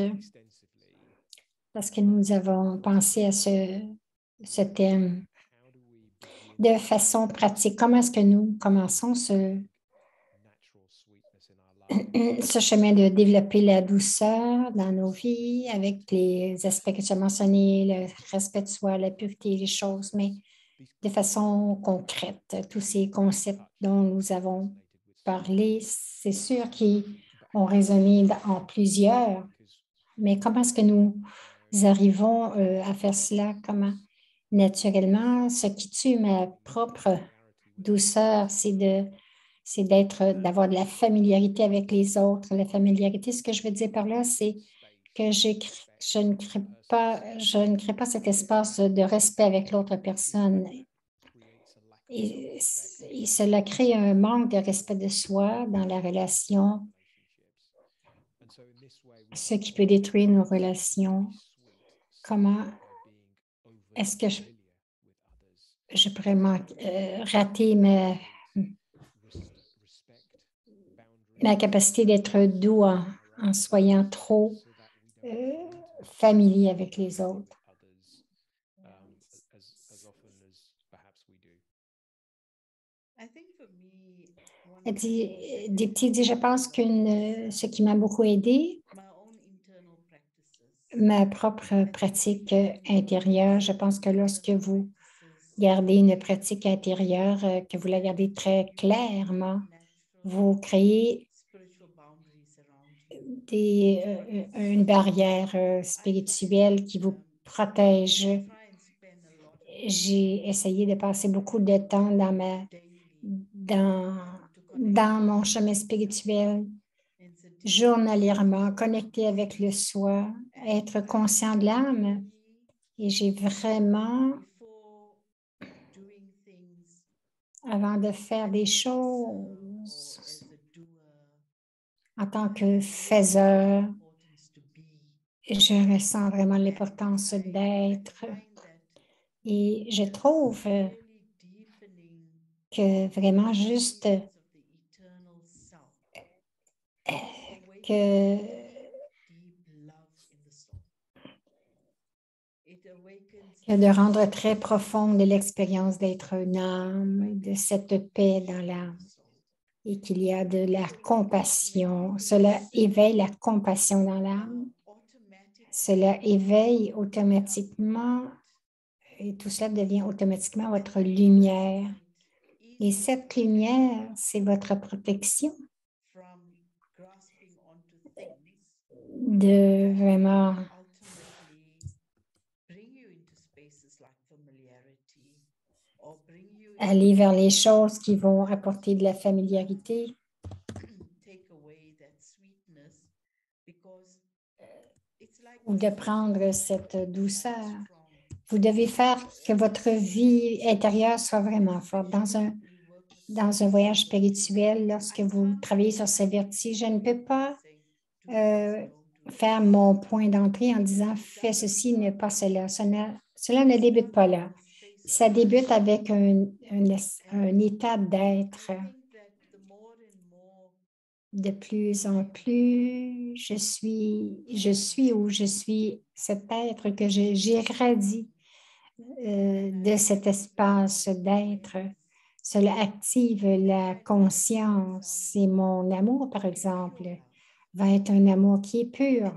parce que nous avons pensé à ce thème de façon pratique. Comment est-ce que nous commençons ce chemin de développer la douceur dans nos vies avec les aspects que tu as mentionnés, le respect de soi, la pureté, les choses, mais de façon concrète. Tous ces concepts dont nous avons parlé, c'est sûr qu'ils ont résonné en plusieurs. Mais comment est-ce que nous arrivons à faire cela? Comment? Naturellement, ce qui tue ma propre douceur, c'est d'avoir de la familiarité avec les autres. La familiarité, ce que je veux dire par là, c'est que je ne crée pas cet espace de respect avec l'autre personne. Et cela crée un manque de respect de soi dans la relation, ce qui peut détruire nos relations. Comment est-ce que je pourrais rater ma capacité d'être doux en soyant trop familier avec les autres? Elle dit, Dipti dit, je pense que ce qui m'a beaucoup aidé, ma propre pratique intérieure, je pense que lorsque vous gardez une pratique intérieure, que vous la gardez très clairement, vous créez une barrière spirituelle qui vous protège. J'ai essayé de passer beaucoup de temps dans mon chemin spirituel, journalièrement, connecté avec le soi, être conscient de l'âme. Et j'ai vraiment, avant de faire des choses, en tant que faiseur, je ressens vraiment l'importance d'être. Et je trouve que vraiment juste que de rendre très profonde l'expérience d'être une âme, de cette paix dans l'âme, et qu'il y a de la compassion. Cela éveille la compassion dans l'âme. Cela éveille automatiquement, et tout cela devient automatiquement votre lumière. Et cette lumière, c'est votre protection de vraiment aller vers les choses qui vont apporter de la familiarité ou de prendre cette douceur. Vous devez faire que votre vie intérieure soit vraiment forte. Dans un voyage spirituel, lorsque vous travaillez sur ce vertige, je ne peux pas faire mon point d'entrée en disant « fais ceci, ne pas cela ». Cela ne débute pas là. Ça débute avec un état d'être. De plus en plus, je suis cet être que j'irradie de cet espace d'être. Cela active la conscience et mon amour, par exemple, va être un amour qui est pur.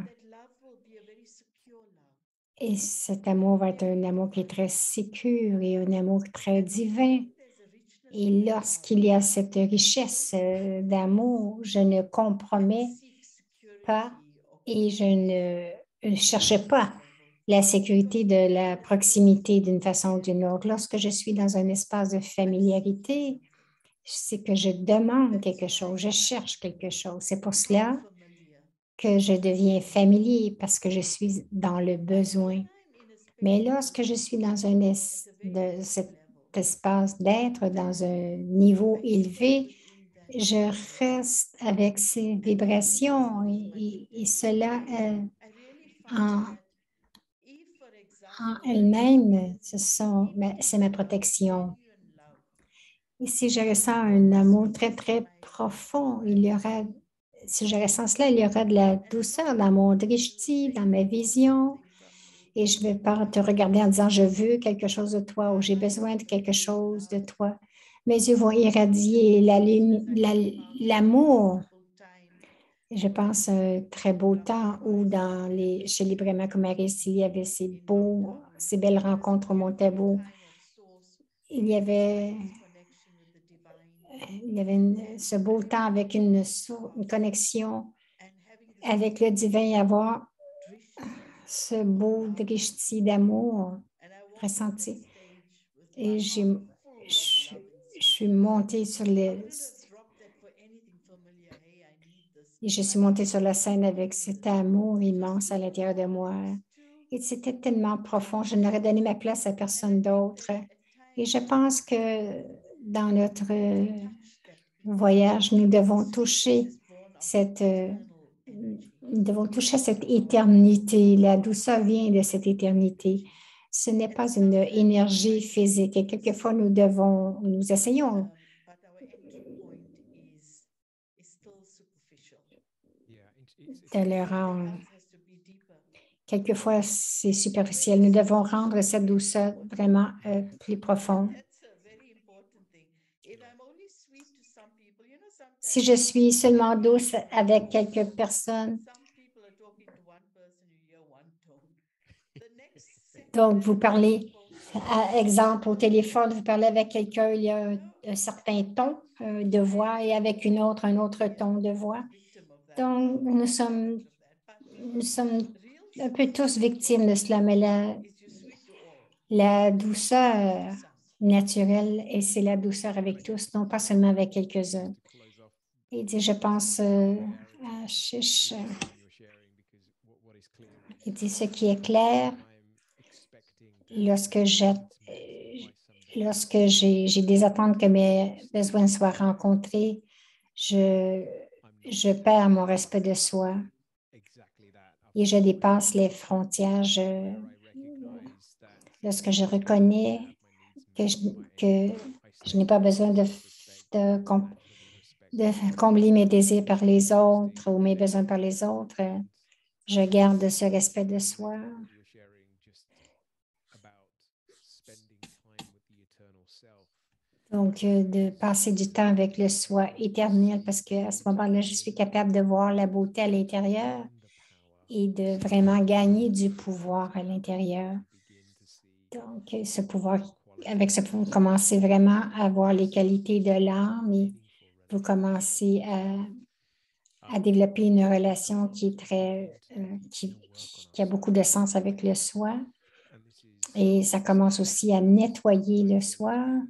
Et cet amour va être un amour qui est très sécure et un amour très divin. Et lorsqu'il y a cette richesse d'amour, je ne compromets pas et je ne cherche pas la sécurité de la proximité d'une façon ou d'une autre. Lorsque je suis dans un espace de familiarité, c'est que je demande quelque chose, je cherche quelque chose. C'est pour cela que je deviens familier parce que je suis dans le besoin. Mais lorsque je suis dans cet espace d'être dans un niveau élevé, je reste avec ces vibrations et cela en elle-même, c'est ma protection. Et si je ressens un amour très, très profond, si je ressens cela, il y aura de la douceur dans mon drishti, dans ma vision. Et je ne vais pas te regarder en disant « je veux quelque chose de toi » ou « j'ai besoin de quelque chose de toi ». Mes yeux vont irradier l'amour. Je pense à un très beau temps où chez les Brahma Kumaris, il y avait ces belles rencontres au Mont Tabou. Il y avait ce beau temps avec une connexion avec le divin, avoir ce beau drishti d'amour ressenti. Et je suis montée sur et je suis montée sur la scène avec cet amour immense à l'intérieur de moi. Et c'était tellement profond. Je n'aurais donné ma place à personne d'autre. Et je pense que dans notre voyage, nous devons toucher cette éternité. La douceur vient de cette éternité. Ce n'est pas une énergie physique. Et quelquefois, nous essayons de le rendre. Quelquefois, c'est superficiel. Nous devons rendre cette douceur vraiment plus profonde. Si je suis seulement douce avec quelques personnes, donc vous parlez, exemple, au téléphone, vous parlez avec quelqu'un, il y a un certain ton de voix et avec un autre ton de voix. Donc, nous sommes un peu tous victimes de cela, mais la douceur naturelle, et c'est la douceur avec tous, non pas seulement avec quelques-uns. Il dit, je pense à Chiche. Il dit, ce qui est clair, lorsque j'ai des attentes que mes besoins soient rencontrés, je perds mon respect de soi et je dépasse les frontières. Lorsque je reconnais que je n'ai pas besoin de combler mes désirs par les autres ou mes besoins par les autres, je garde ce respect de soi. Donc, de passer du temps avec le soi éternel, parce qu'à ce moment-là, je suis capable de voir la beauté à l'intérieur et de vraiment gagner du pouvoir à l'intérieur. Donc, avec ce pouvoir, vous commencez vraiment à voir les qualités de l'âme et vous commencez à développer une relation qui est qui a beaucoup de sens avec le soi. Et ça commence aussi à nettoyer le soi.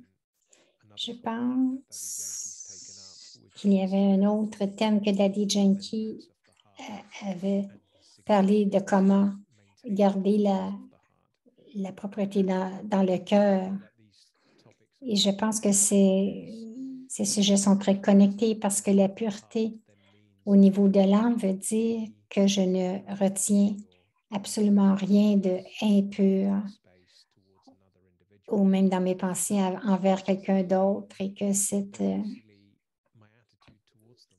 Je pense qu'il y avait un autre thème que Daddy Yankee avait parlé de comment garder la propreté dans le cœur. Et je pense que ces sujets sont très connectés parce que la pureté au niveau de l'âme veut dire que je ne retiens absolument rien de impur ou même dans mes pensées envers quelqu'un d'autre et que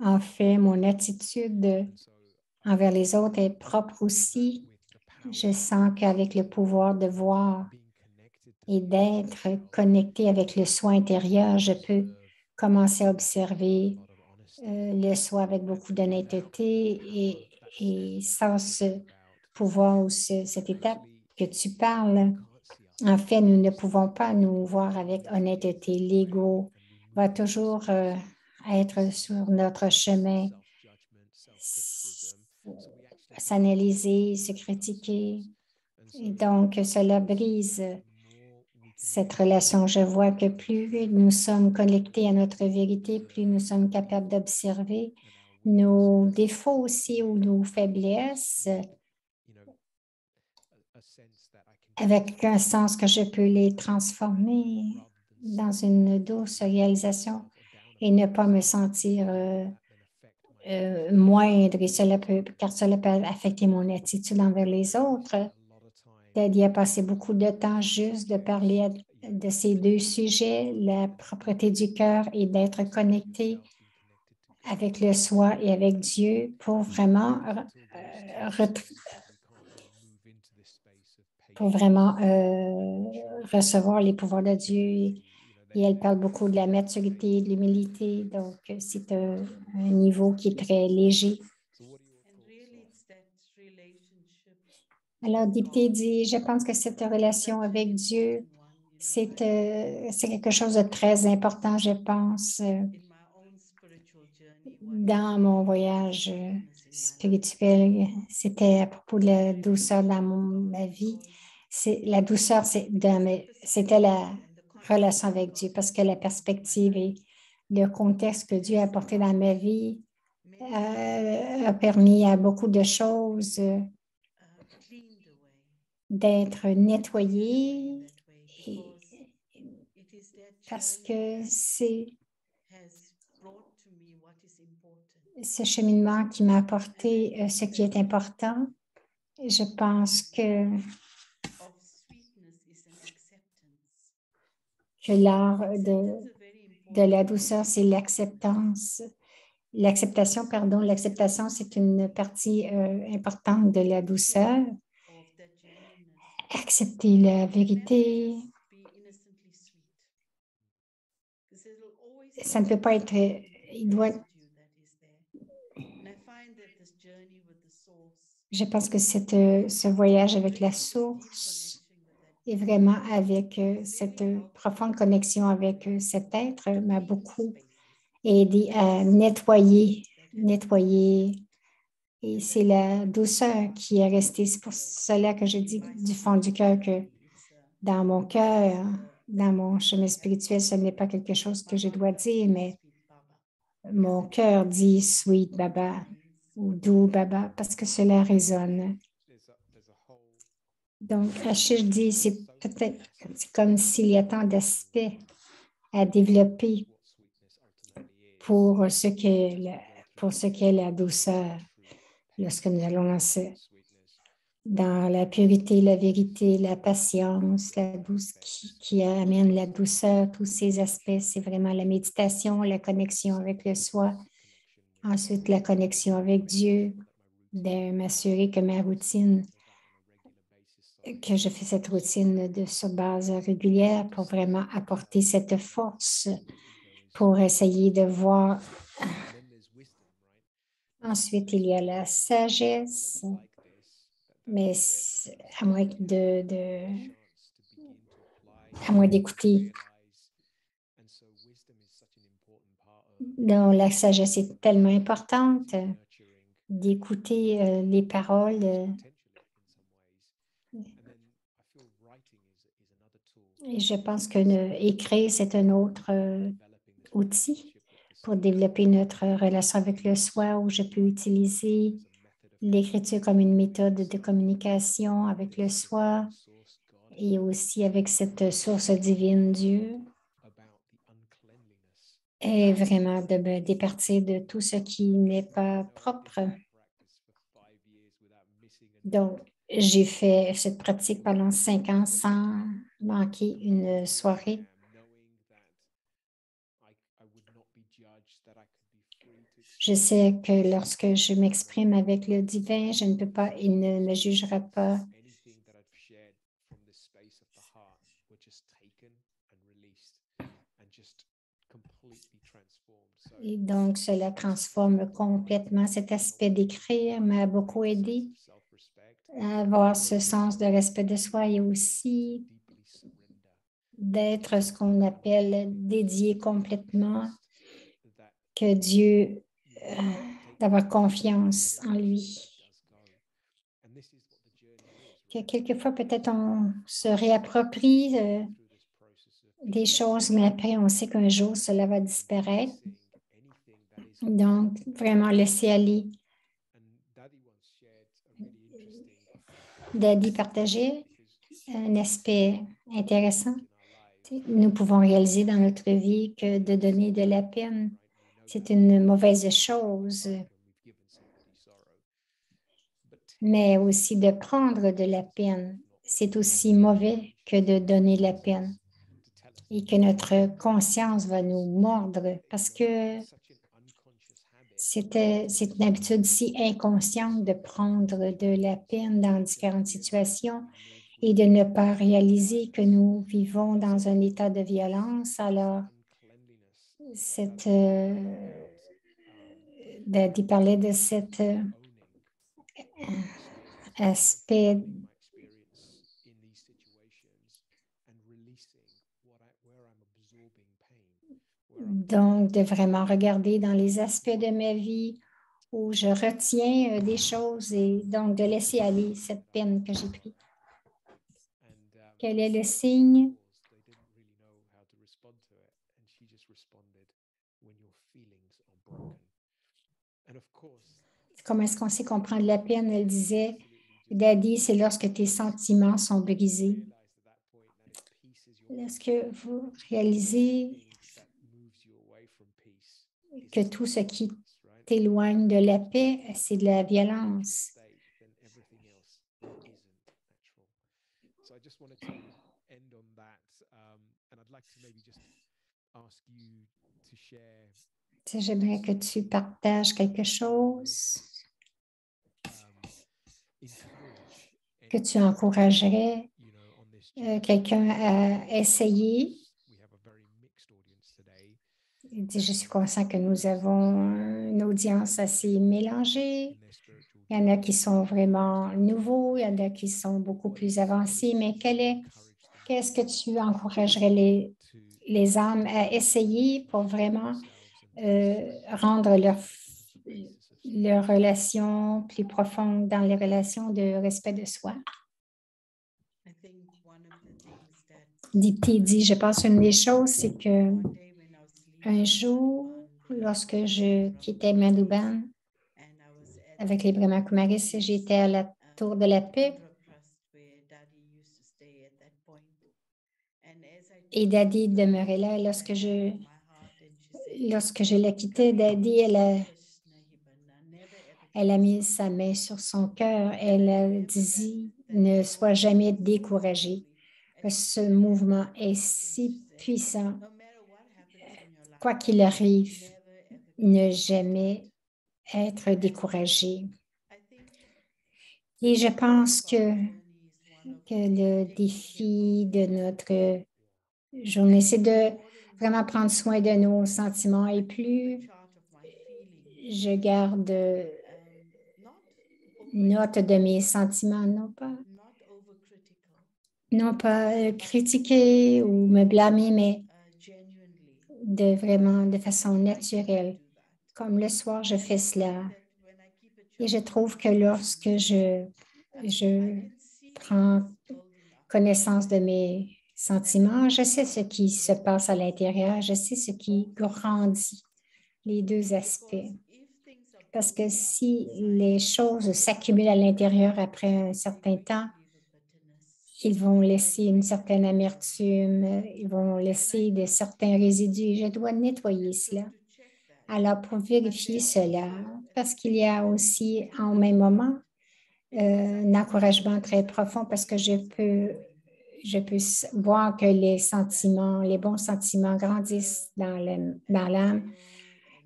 en fait, mon attitude envers les autres est propre aussi. Je sens qu'avec le pouvoir de voir et d'être connecté avec le soi intérieur, je peux commencer à observer le soi avec beaucoup d'honnêteté et sans ce pouvoir ou cette étape que tu parles. En fait, nous ne pouvons pas nous voir avec honnêteté. L'ego va toujours être sur notre chemin, s'analyser, se critiquer. Et donc, cela brise cette relation. Je vois que plus nous sommes connectés à notre vérité, plus nous sommes capables d'observer nos défauts aussi ou nos faiblesses avec un sens que je peux les transformer dans une douce réalisation et ne pas me sentir moindre, car cela peut affecter mon attitude envers les autres. Daddy a passé beaucoup de temps juste de parler de ces deux sujets, la propreté du cœur et d'être connecté avec le soi et avec Dieu pour vraiment recevoir les pouvoirs de Dieu. Et elle parle beaucoup de la maturité, de l'humilité. Donc, c'est un niveau qui est très léger. Alors, Dipti dit, je pense que cette relation avec Dieu, c'est quelque chose de très important, je pense. dans mon voyage spirituel, c'était à propos de la douceur dans ma vie. La douceur, c'était la relation avec Dieu parce que la perspective et le contexte que Dieu a apporté dans ma vie a permis à beaucoup de choses d'être nettoyées parce que c'est ce cheminement qui m'a apporté ce qui est important. Je pense que l'art de la douceur, c'est l'acceptance. L'acceptation, pardon, l'acceptation, c'est une partie importante de la douceur. Accepter la vérité. Ça ne peut pas être, il doit. Je pense que ce voyage avec la source et vraiment avec cette profonde connexion avec cet être m'a beaucoup aidé à nettoyer. Et c'est la douceur qui est restée. C'est pour cela que je dis du fond du cœur que dans mon cœur, dans mon chemin spirituel, ce n'est pas quelque chose que je dois dire, mais mon cœur dit Sweet Baba ou Doux Baba parce que cela résonne. Donc, Ashish dit, c'est comme s'il y a tant d'aspects à développer pour ce qu'est la douceur lorsque nous allons dans la pureté, la vérité, la patience, la douce qui amène la douceur, tous ces aspects, c'est vraiment la méditation, la connexion avec le soi, ensuite la connexion avec Dieu, de m'assurer que ma routine, que je fais cette routine sur base régulière pour vraiment apporter cette force, pour essayer de voir. Ensuite, il y a la sagesse, mais à moins d'écouter. Donc, la sagesse est tellement importante d'écouter les paroles. Et je pense que écrire, c'est un autre outil pour développer notre relation avec le soi où je peux utiliser l'écriture comme une méthode de communication avec le soi et aussi avec cette source divine, Dieu. Et vraiment de me départir de tout ce qui n'est pas propre. Donc, j'ai fait cette pratique pendant 5 ans sans manquer une soirée. Je sais que lorsque je m'exprime avec le divin, il ne me jugera pas. Et donc, cela transforme complètement. Cet aspect d'écrire m'a beaucoup aidé à avoir ce sens de respect de soi et aussi d'être ce qu'on appelle dédié complètement, que Dieu, d'avoir confiance en lui. Que quelquefois, peut-être, on se réapproprie des choses, mais après, on sait qu'un jour, cela va disparaître. Donc, vraiment laisser aller. Daddy partageait un aspect intéressant. Nous pouvons réaliser dans notre vie que de donner de la peine, c'est une mauvaise chose, mais aussi de prendre de la peine, c'est aussi mauvais que de donner la peine et que notre conscience va nous mordre parce que c'est une habitude si inconsciente de prendre de la peine dans différentes situations et de ne pas réaliser que nous vivons dans un état de violence. Alors, d'y parler de cet aspect Donc, de vraiment regarder dans les aspects de ma vie où je retiens des choses et donc de laisser aller cette peine que j'ai prise. Quel est le signe? Comment est-ce qu'on sait qu'on prend de la peine? Elle disait, Daddy, c'est lorsque tes sentiments sont brisés. Est-ce que vous réalisez que tout ce qui t'éloigne de la paix, c'est de la violence? J'aimerais que tu partages quelque chose que tu encouragerais quelqu'un à essayer. Il dit, je suis conscient que nous avons une audience assez mélangée. Il y en a qui sont vraiment nouveaux, il y en a qui sont beaucoup plus avancés, mais qu'est-ce que tu encouragerais les âmes à essayer pour vraiment rendre leur relation plus profonde dans les relations de respect de soi? Dipti dit, je pense une des choses, c'est que un jour, lorsque je quittais Madhuban avec les Brahma Kumaris, j'étais à la Tour de la Paix et Daddy demeurait là. Lorsque je la quittais, Daddy, elle a mis sa main sur son cœur. Elle a dit, ne sois jamais découragé. Ce mouvement est si puissant. Quoi qu'il arrive, ne jamais être découragé. Et je pense que le défi de notre journée, c'est de vraiment prendre soin de nos sentiments. Et plus je garde note de mes sentiments, non pas critiquer ou me blâmer, mais de façon naturelle. Comme le soir, je fais cela. Et je trouve que lorsque je prends connaissance de mes sentiments, je sais ce qui se passe à l'intérieur, je sais ce qui grandit, les deux aspects. Parce que si les choses s'accumulent à l'intérieur après un certain temps, ils vont laisser une certaine amertume, ils vont laisser de certains résidus. Je dois nettoyer cela. Alors, pour vérifier cela, parce qu'il y a aussi en même moment un encouragement très profond parce que je peux voir que les sentiments, les bons sentiments grandissent dans l'âme,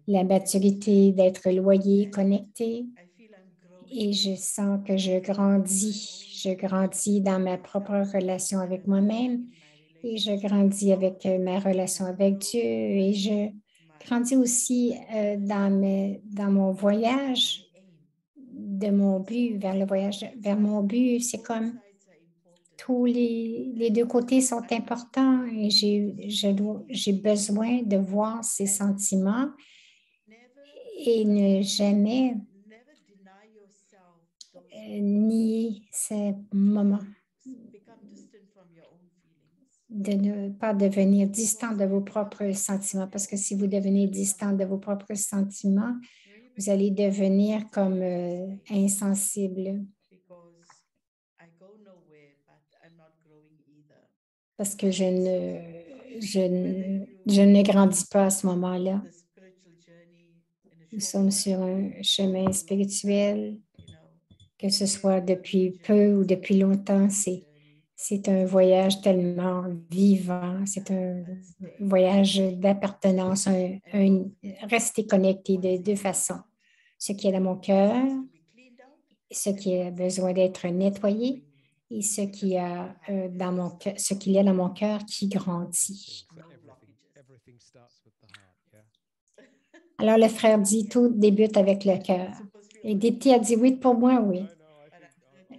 la maturité d'être loyé, connecté. Et je sens que je grandis dans ma propre relation avec moi-même et je grandis avec ma relation avec Dieu et je grandis aussi dans mon voyage de mon but vers le voyage vers mon but. C'est comme tous les deux côtés sont importants et j'ai besoin de voir ces sentiments et ne jamais nier ces moments, de ne pas devenir distant de vos propres sentiments, parce que si vous devenez distant de vos propres sentiments, vous allez devenir comme insensible. Parce que je ne grandis pas à ce moment-là. Nous sommes sur un chemin spirituel, que ce soit depuis peu ou depuis longtemps, c'est un voyage tellement vivant, c'est un voyage d'appartenance, rester connecté de deux façons. Ce qui est dans mon cœur, ce qui a besoin d'être nettoyé et ce qu'il y a dans mon cœur qui grandit. Alors le frère dit, tout débute avec le cœur. Et Dipti a dit, oui, pour moi, oui.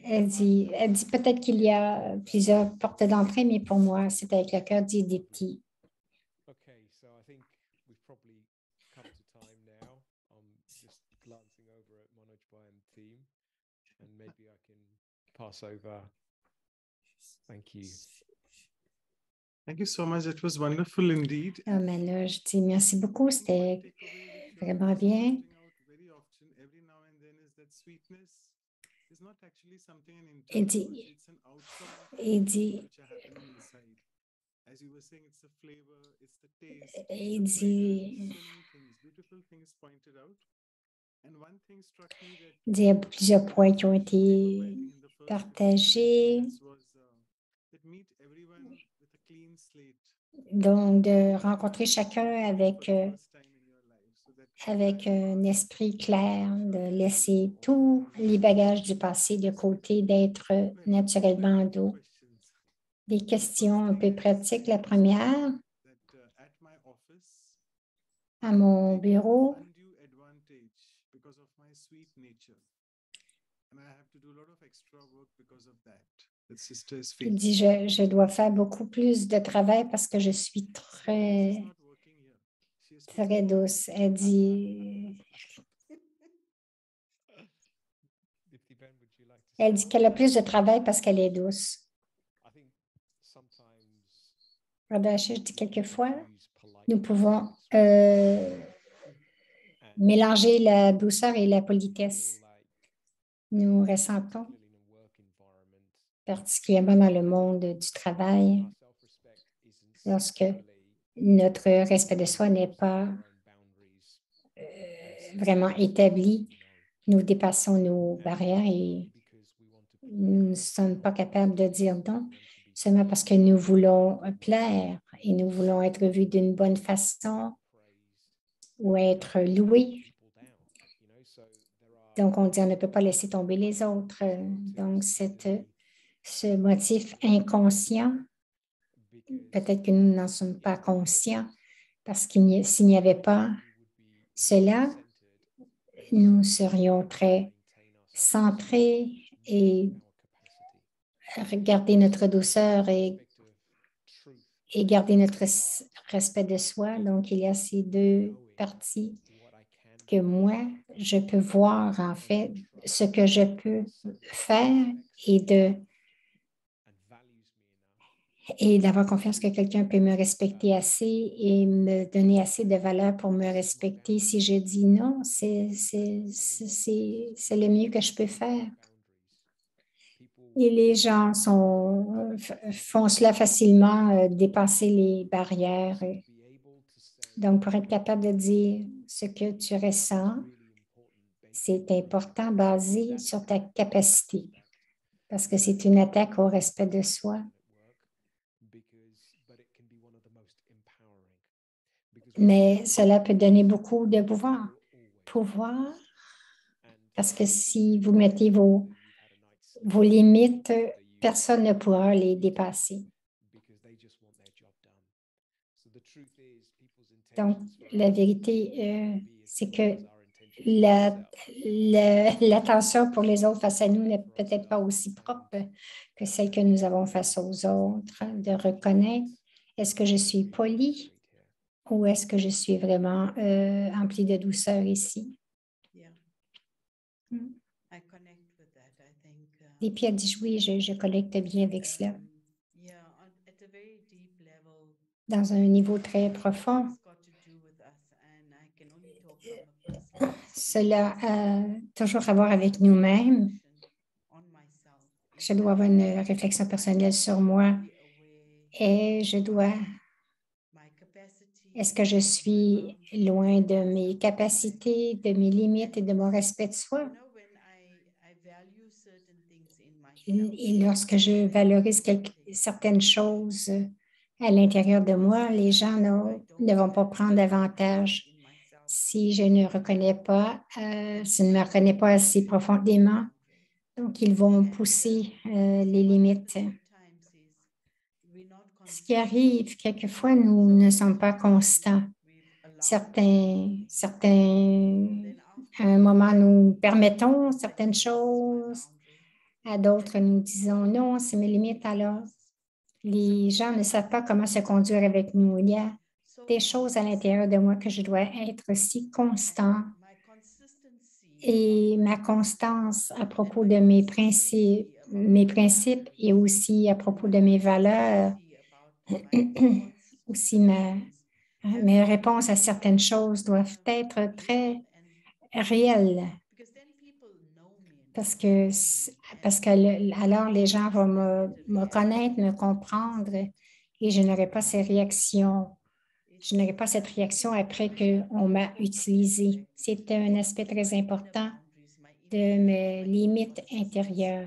Elle dit peut-être qu'il y a plusieurs portes d'entrée, mais pour moi, c'est avec le cœur, dit Dipti. team, and maybe I can pass over. Thank you. Thank you so much. It was wonderful indeed. Ah, mais là, je dis merci beaucoup, c'était vraiment bien. Il dit, il y a plusieurs points qui ont été partagés. Donc, de rencontrer chacun avec un esprit clair, de laisser tous les bagages du passé de côté, d'être naturellement dos. Des questions un peu pratiques. La première, à mon bureau, il dit, je dois faire beaucoup plus de travail parce que je suis très douce. Elle dit qu'elle a plus de travail parce qu'elle est douce. Radhashi dit quelquefois, nous pouvons mélanger la douceur et la politesse. Nous ressentons, particulièrement dans le monde du travail, lorsque notre respect de soi n'est pas vraiment établi, nous dépassons nos barrières et nous ne sommes pas capables de dire non, seulement parce que nous voulons plaire et nous voulons être vus d'une bonne façon ou être loués. Donc, on dit on ne peut pas laisser tomber les autres. Donc, ce motif inconscient, peut-être que nous n'en sommes pas conscients parce s'il n'y avait pas cela, nous serions très centrés et garder notre douceur et garder notre respect de soi. Donc, il y a ces deux parties que moi, je peux voir en fait ce que je peux faire et d'avoir confiance que quelqu'un peut me respecter assez et me donner assez de valeur pour me respecter. Si je dis non, c'est le mieux que je peux faire. Et les gens font cela facilement, dépasser les barrières. Donc, pour être capable de dire ce que tu ressens, c'est important basé sur ta capacité, parce que c'est une attaque au respect de soi. Mais cela peut donner beaucoup de pouvoir. Parce que si vous mettez vos limites, personne ne pourra les dépasser. Donc, la vérité, c'est que l'attention pour les autres face à nous n'est peut-être pas aussi propre que celle que nous avons face aux autres, de reconnaître, est-ce que je suis polie ou est-ce que je suis vraiment emplie de douceur ici? Et puis elle dit, oui, je connecte bien avec cela. Dans un niveau très profond, cela a toujours à voir avec nous-mêmes. Je dois avoir une réflexion personnelle sur moi et est-ce que je suis loin de mes capacités, de mes limites et de mon respect de soi? Et lorsque je valorise certaines choses à l'intérieur de moi, les gens ne vont pas prendre avantage. Si je ne reconnais pas, si je ne me reconnais pas assez profondément, donc ils vont pousser les limites. Ce qui arrive, quelquefois, nous ne sommes pas constants. À un moment, nous permettons certaines choses, à d'autres, nous disons non, c'est mes limites. Alors, les gens ne savent pas comment se conduire avec nous. Il y a des choses à l'intérieur de moi que je dois être aussi constant et ma constance à propos de mes principes et aussi à propos de mes valeurs, aussi mes réponses à certaines choses doivent être très réelles parce que, alors les gens vont me connaître, me comprendre et je n'aurai pas ces réactions. Je n'aurai pas cette réaction après qu'on m'a utilisé. C'est un aspect très important de mes limites intérieures,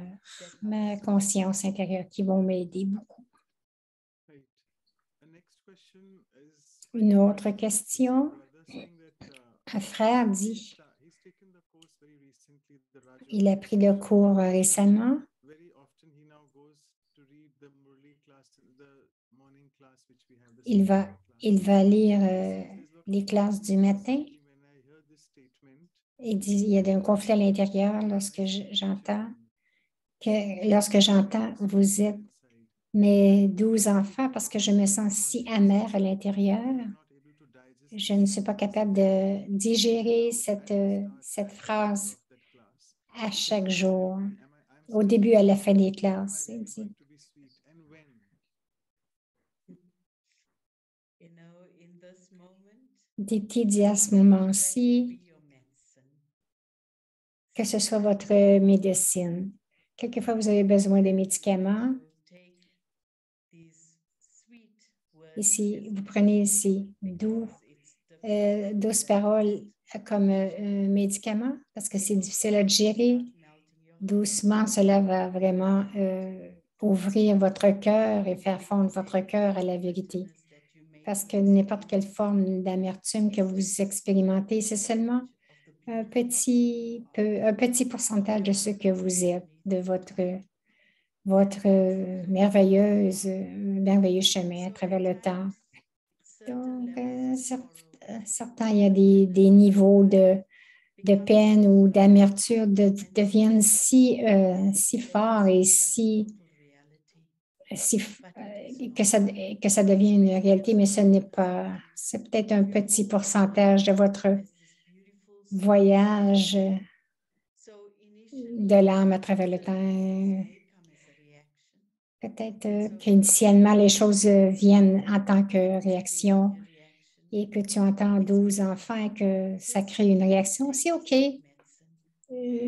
ma conscience intérieure qui vont m'aider beaucoup. Right. The next question is Une autre question. brother saying that Un frère dit, he's taken the course very recently, the Raja il a pris le cours récemment. very often he now goes to read the Murli class, the morning class which we have. Il va lire les classes du matin. When I hear this statement, Il dit, il y a un conflit à l'intérieur lorsque j'entends vous êtes mes 12 enfants parce que je me sens si amère à l'intérieur. Je ne suis pas capable de digérer cette phrase à chaque jour, au début à la fin des classes. Il dit, Dipti dit à ce moment-ci que ce soit votre médecine. Quelquefois, vous avez besoin de médicaments. Ici, vous prenez ici douces paroles comme un médicament parce que c'est difficile à digérer. Doucement, cela va vraiment ouvrir votre cœur et faire fondre votre cœur à la vérité. Parce que n'importe quelle forme d'amertume que vous expérimentez, c'est seulement un petit pourcentage de ce que vous êtes, de votre merveilleux chemin à travers le temps. Donc, certains, il y a des niveaux de peine ou d'amertume deviennent si forts et que ça devient une réalité, mais ce n'est pas, c'est peut-être un petit pourcentage de votre voyage de l'âme à travers le temps. Peut-être qu'initialement, les choses viennent en tant que réaction et que tu entends 12 enfants et que ça crée une réaction. C'est OK.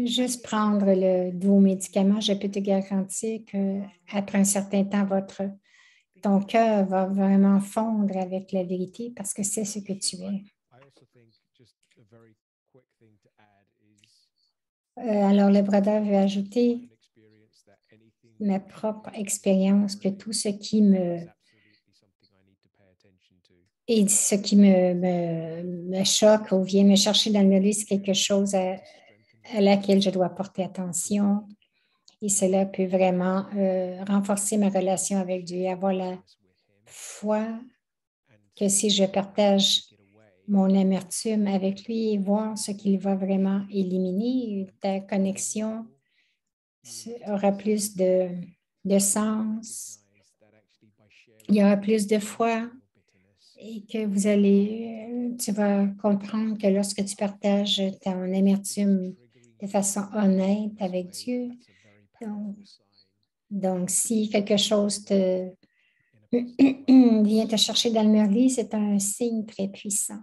Juste prendre le doux médicament, je peux te garantir qu'après un certain temps, ton cœur va vraiment fondre avec la vérité parce que c'est ce que tu es. Alors, le brother veut ajouter ma propre expérience que tout ce qui me choque ou vient me chercher dans le lit, c'est quelque chose à laquelle je dois porter attention. Et cela peut vraiment renforcer ma relation avec Dieu, avoir la foi que si je partage mon amertume avec lui et voir ce qu'il va vraiment éliminer, ta connexion aura plus de sens, il y aura plus de foi et que tu vas comprendre que lorsque tu partages ton amertume de façon honnête avec Dieu, donc si quelque chose vient te chercher dans le merveille, c'est un signe très puissant.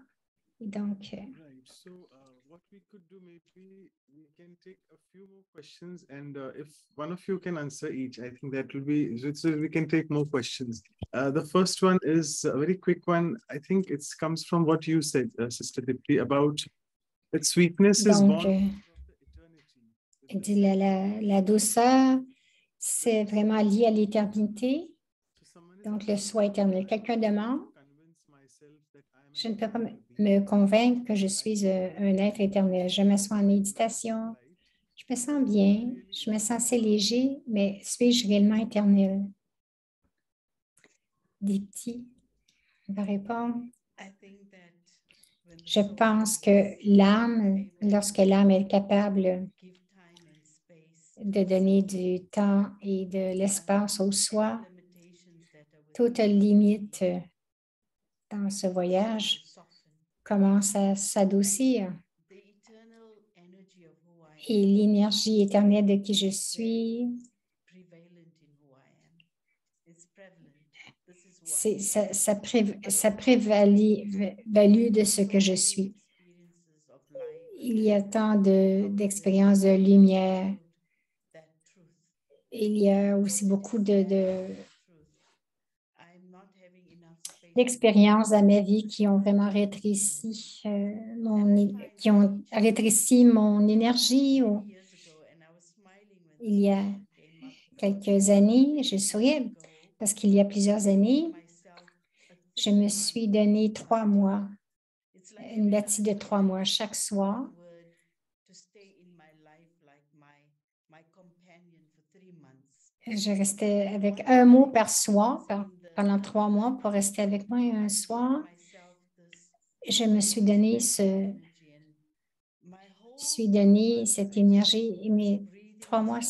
Et donc, right. So, what we could do, maybe we can take a few more questions, and if one of you can answer each, I think that will be so we can take more questions. The first one is a very quick one. I think it comes from what you said, Sister Dipti, about that sweetness is donc born from the eternity. la douceur, c'est vraiment lié à l'éternité, donc le soi éternel. Quelqu'un demande, je ne peux pas me convaincre que je suis un être éternel. Je me sens en méditation, je me sens bien, je me sens assez léger, mais suis-je réellement éternel? Dipti va répondre. Je pense que l'âme, lorsque l'âme est capable de donner du temps et de l'espace au soi, toute limite dans ce voyage commence à s'adoucir. et l'énergie éternelle de qui je suis, ça prévalue de ce que je suis. Il y a tant d'expériences de lumière. Il y a aussi beaucoup d'expériences dans ma vie qui ont vraiment rétréci, qui ont rétréci mon énergie. Il y a quelques années, je souris parce qu'il y a plusieurs années, je me suis donné 3 mois, une bâtie de 3 mois chaque soir. Je restais avec un mot par soir pendant 3 mois pour rester avec moi un soir. Je me suis donné cette énergie. Et mes 3 mois,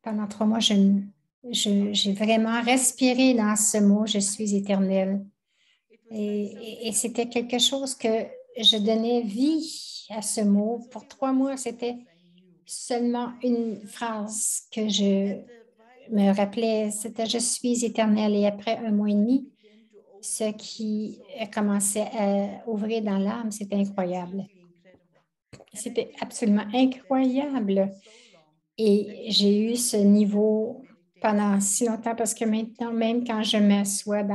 pendant 3 mois, j'ai vraiment respiré dans ce mot, je suis éternelle. Et c'était quelque chose que je donnais vie à ce mot. Pour 3 mois, c'était seulement une phrase que je me rappelais, c'était « Je suis éternelle ». Et après 1 mois et demi, ce qui a commencé à ouvrir dans l'âme, c'était incroyable. C'était absolument incroyable. Et j'ai eu ce niveau pendant si longtemps parce que maintenant, même quand je m'assois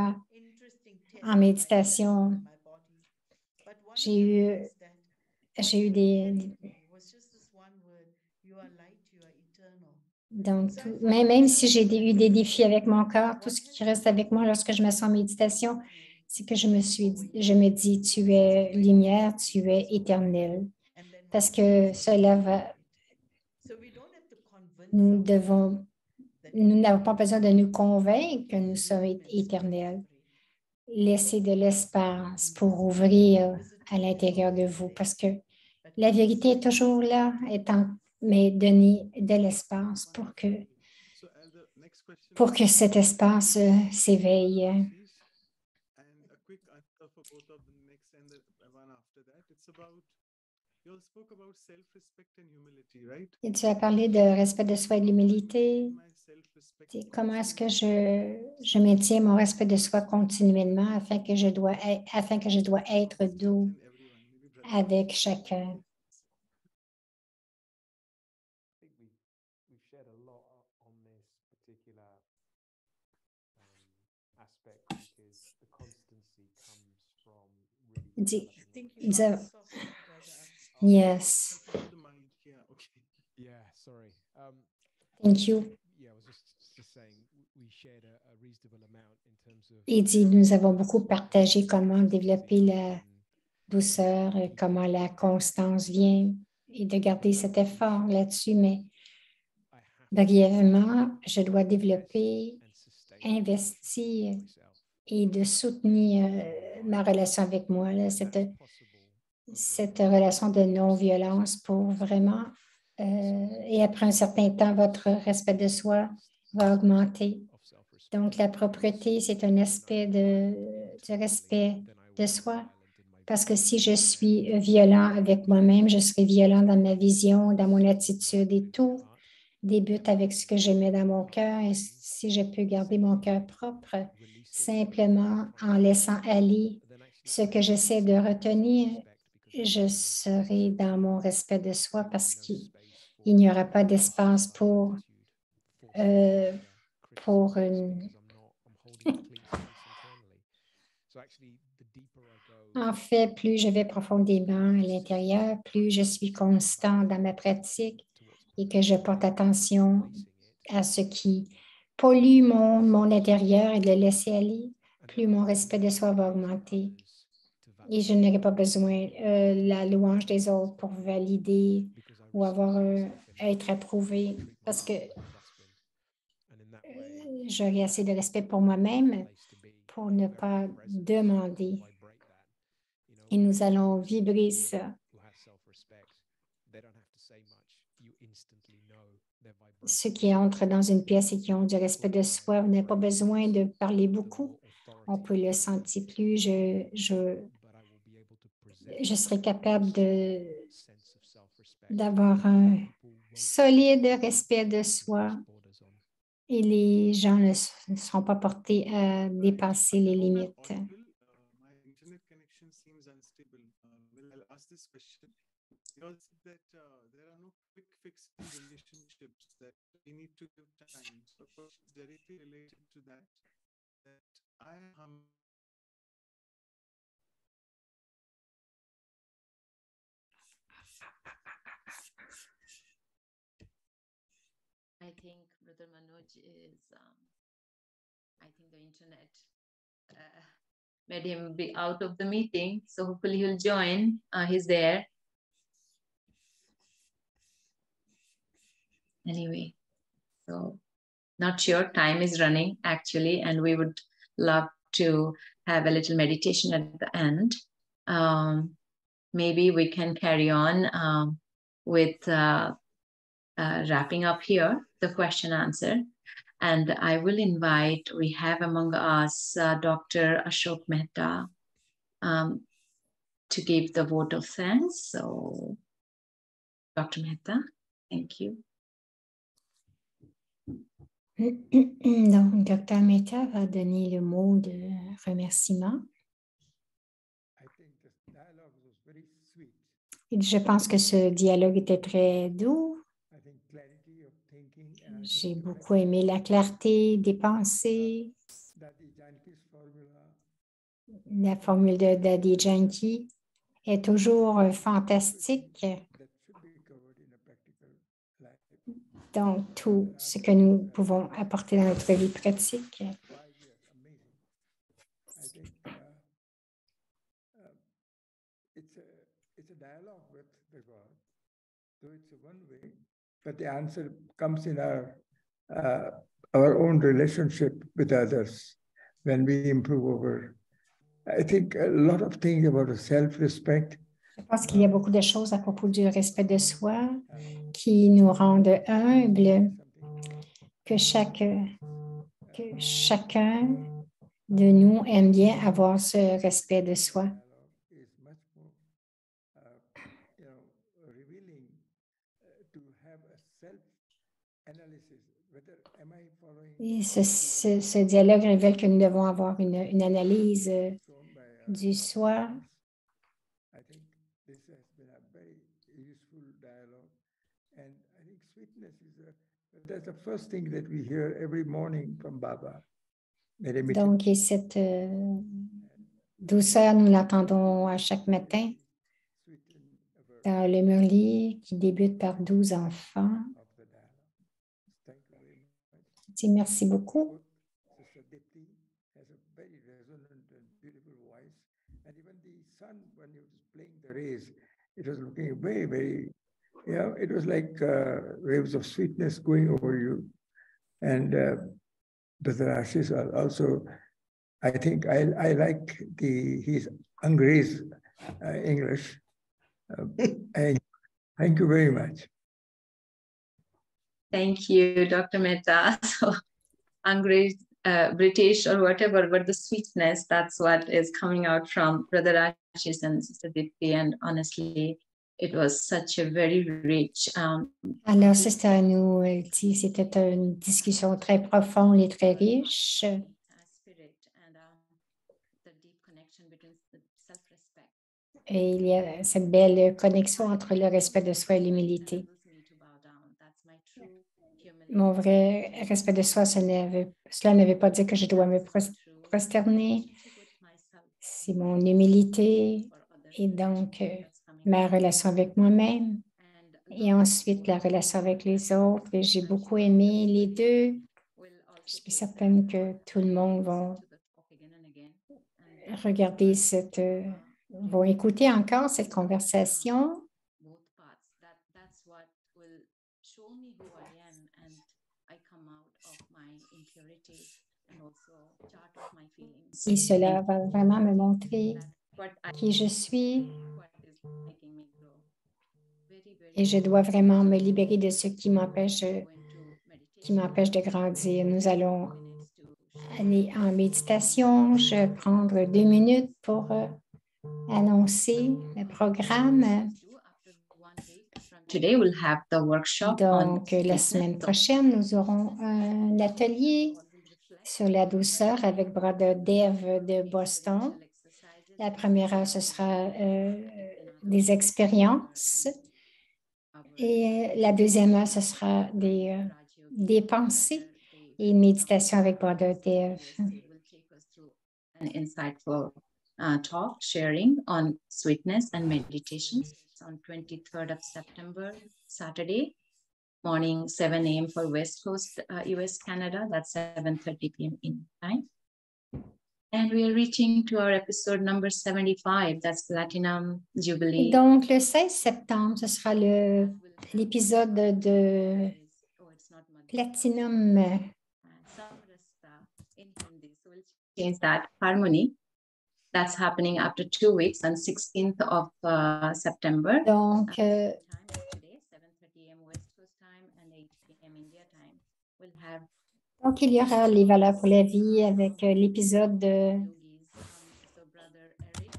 en méditation, j'ai eu donc, même si j'ai eu des défis avec mon corps, tout ce qui reste avec moi lorsque je me sens en méditation, c'est que je me dis, tu es lumière, tu es éternel. Parce que nous n'avons pas besoin de nous convaincre que nous sommes éternels. Laissez de l'espace pour ouvrir à l'intérieur de vous parce que la vérité est toujours là, mais donnez de l'espace pour que cet espace s'éveille. Et tu as parlé de respect de soi et de l'humilité. Comment est-ce que je maintiens mon respect de soi continuellement afin que je dois être doux avec chacun? Yes. Yeah, sorry. Thank you. Yeah, I was just saying we shared a reasonable amount in terms of. Il dit, nous avons beaucoup partagé comment développer la douceur, comment la constance vient et de garder cet effort là-dessus, mais brièvement, je dois développer, investir et de soutenir ma relation avec moi, là, cette relation de non-violence pour vraiment, et après un certain temps, votre respect de soi va augmenter. Donc, la propreté, c'est un aspect du respect de soi. Parce que si je suis violent avec moi-même, je serai violent dans ma vision, dans mon attitude et tout débute avec ce que je mets dans mon cœur. Et si je peux garder mon cœur propre, simplement en laissant aller ce que j'essaie de retenir, je serai dans mon respect de soi parce qu'il n'y aura pas d'espace pour une... En fait, plus je vais profondément à l'intérieur, plus je suis constant dans ma pratique et que je porte attention à ce qui pollue mon intérieur et de le laisser aller, plus mon respect de soi va augmenter. Et je n'aurai pas besoin de la louange des autres pour valider ou être approuvé parce que j'aurai assez de respect pour moi-même pour ne pas demander. Et nous allons vibrer ça. Ceux qui entrent dans une pièce et qui ont du respect de soi, on n'a pas besoin de parler beaucoup. On peut le sentir plus. Je serai capable d'avoir un solide respect de soi et les gens ne seront pas portés à dépasser les limites. My internet connection seems unstable. I'll ask this question. Because that there are no quick fixes in relationships that we need to give time. So questions directly related to that. That I am I think Brother Manoj is, I think the internet made him be out of the meeting. So hopefully he'll join. He's there. Anyway, so not sure, time is running actually, and we would love to have a little meditation at the end. Maybe we can carry on with wrapping up here the question answer. And I will invite, we have among us Dr. Ashok Mehta to give the vote of thanks. So, Dr. Mehta, thank you. Donc, Dr. Mehta va donner le mot de remerciement. Je pense que ce dialogue était très doux. J'ai beaucoup aimé la clarté des pensées, la formule de Daddy Yankee est toujours fantastique. Donc, tout ce que nous pouvons apporter dans notre vie pratique. But the answer comes in our own relationship with others when we improve I think a lot of things about self-respect. Je pense qu'il y a beaucoup de choses à propos du respect de soi qui nous rendent humbles, que chacun de nous aime bien avoir ce respect de soi. Et ce dialogue révèle que nous devons avoir une analyse du soi. Donc, et cette douceur, nous l'entendons à chaque matin dans le Murli qui débute par 12 enfants. Merci beaucoup. It was looking very, very, it was like waves of sweetness going over you. And Brother Ashish also, I think I like his Angrez English. And thank you very much. Thank you, Dr. Mehta. So, Angrez, British or whatever, but the sweetness, that's what is coming out from Brother Ashish and Sister Dipti. And honestly, it was such a very rich. Alors, Sister nous dit, c'était une discussion très profonde et très riche. Et il y a cette belle connexion entre le respect de soi et l'humilité. Mon vrai respect de soi, cela ne veut pas dire que je dois me prosterner. C'est mon humilité et donc ma relation avec moi-même et ensuite la relation avec les autres. Et j'ai beaucoup aimé les deux. Je suis certaine que tout le monde va regarder vont écouter encore cette conversation. Et cela va vraiment me montrer qui je suis. Et je dois vraiment me libérer de ce qui m'empêche de grandir. Nous allons aller en méditation. Je vais prendre 2 minutes pour annoncer le programme. today we'll have the workshop on Donc, la semaine prochaine, nous aurons un atelier sur la douceur avec Brother Dev de Boston. La première heure, ce sera des expériences. Et la deuxième heure, ce sera des pensées et une méditation avec Brother Dev. An insightful talk sharing on sweetness and meditation. It's on 23rd of September, Saturday, morning 7 a.m. for West Coast, US, Canada. That's 7:30 p.m. in time. And we are reaching to our episode number 75. That's Platinum Jubilee. Donc, le 16 septembre, ce sera l'épisode de Platinum. Change that harmony. That's happening after 2 weeks on 16th of September. Donc, Today, 7:30 a.m. West Coast time and 8 p.m. India time. We'll have donc, il y aura les valeurs pour la vie avec l'épisode brother Eric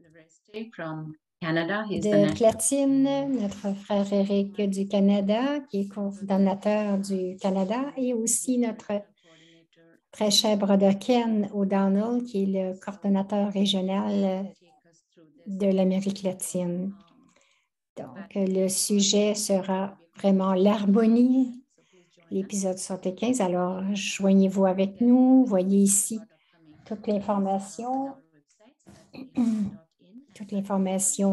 Levereste from Canada. He's the de national Platine, notre frère Eric du Canada, qui est coordonnateur du Canada, et aussi notre très cher brother Ken O'Donnell, qui est le coordonnateur régional de l'Amérique latine. Donc, le sujet sera vraiment l'harmonie, l'épisode 75. Alors, joignez-vous avec nous. Voyez ici toute l'information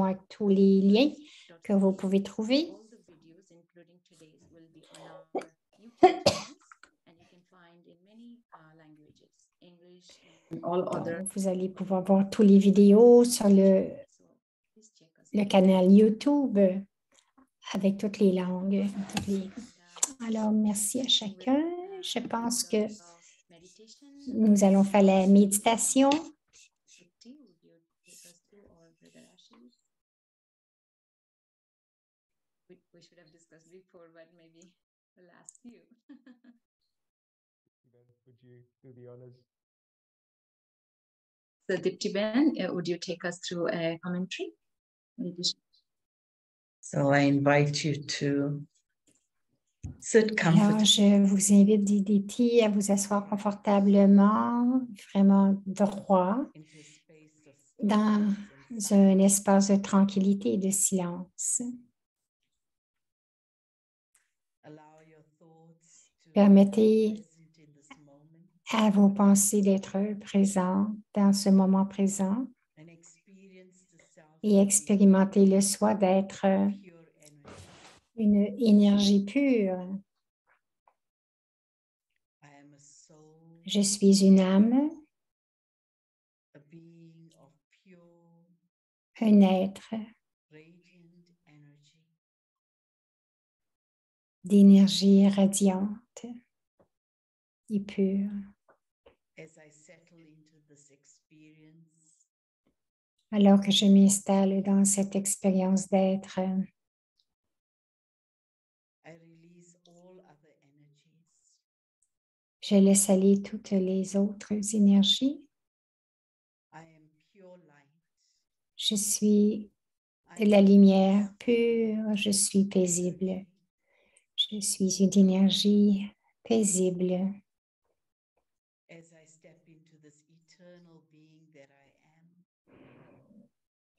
avec tous les liens que vous pouvez trouver. Vous allez pouvoir voir toutes les vidéos sur le canal YouTube avec toutes les langues. Alors, merci à chacun. Je pense que nous allons faire la méditation. We should have discussed before, but maybe we'll ask you. Would you do the honors? So Dipti Ben, would you take us through a commentary? So I invite you to sit Alors, comfortably. je vous invite, Dipti, à vous asseoir confortablement, vraiment droit, dans un espace de tranquillité et de silence. Permettez à vos pensées d'être présentes dans ce moment présent et expérimenter le soi d'être une énergie pure. Je suis une âme, un être d'énergie radiante et pure. Alors que je m'installe dans cette expérience d'être, je laisse aller toutes les autres énergies. Je suis de la lumière pure, je suis paisible. Je suis une énergie paisible.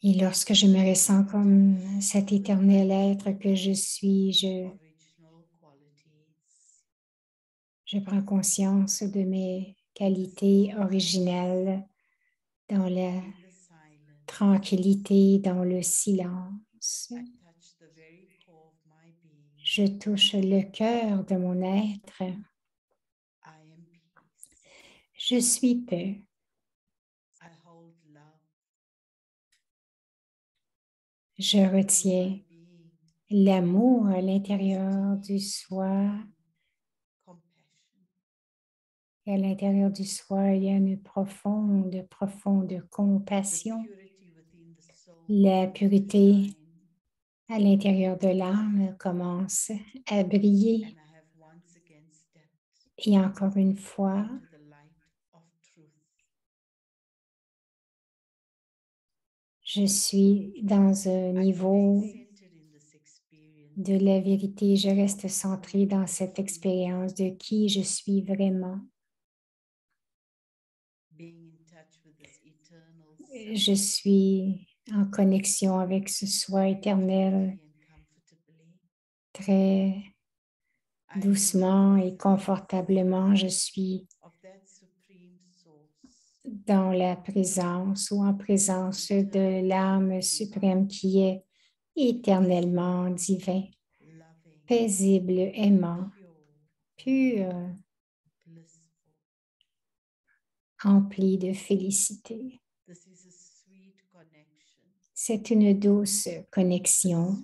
Et lorsque je me ressens comme cet éternel être que je suis, je prends conscience de mes qualités originelles dans la tranquillité, dans le silence. Je touche le cœur de mon être. Je suis paix. Je retiens l'amour à l'intérieur du soi. Et à l'intérieur du soi, il y a une profonde compassion. La pureté à l'intérieur de l'âme commence à briller. Et encore une fois, je suis dans un niveau de la vérité. Je reste centrée dans cette expérience de qui je suis vraiment. Je suis en connexion avec ce soi éternel très doucement et confortablement. Je suis dans la présence ou en présence de l'âme suprême qui est éternellement divin, paisible, aimant, pur, empli de félicité. C'est une douce connexion,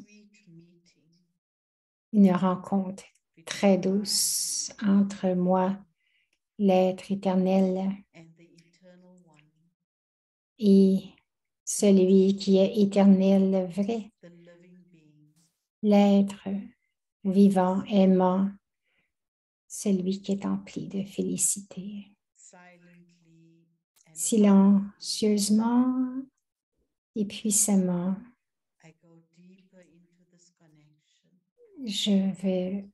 une rencontre très douce entre moi, l'être éternel, et celui qui est éternel, vrai, l'être vivant, aimant, celui qui est empli de félicité. Silencieusement et puissamment, je vais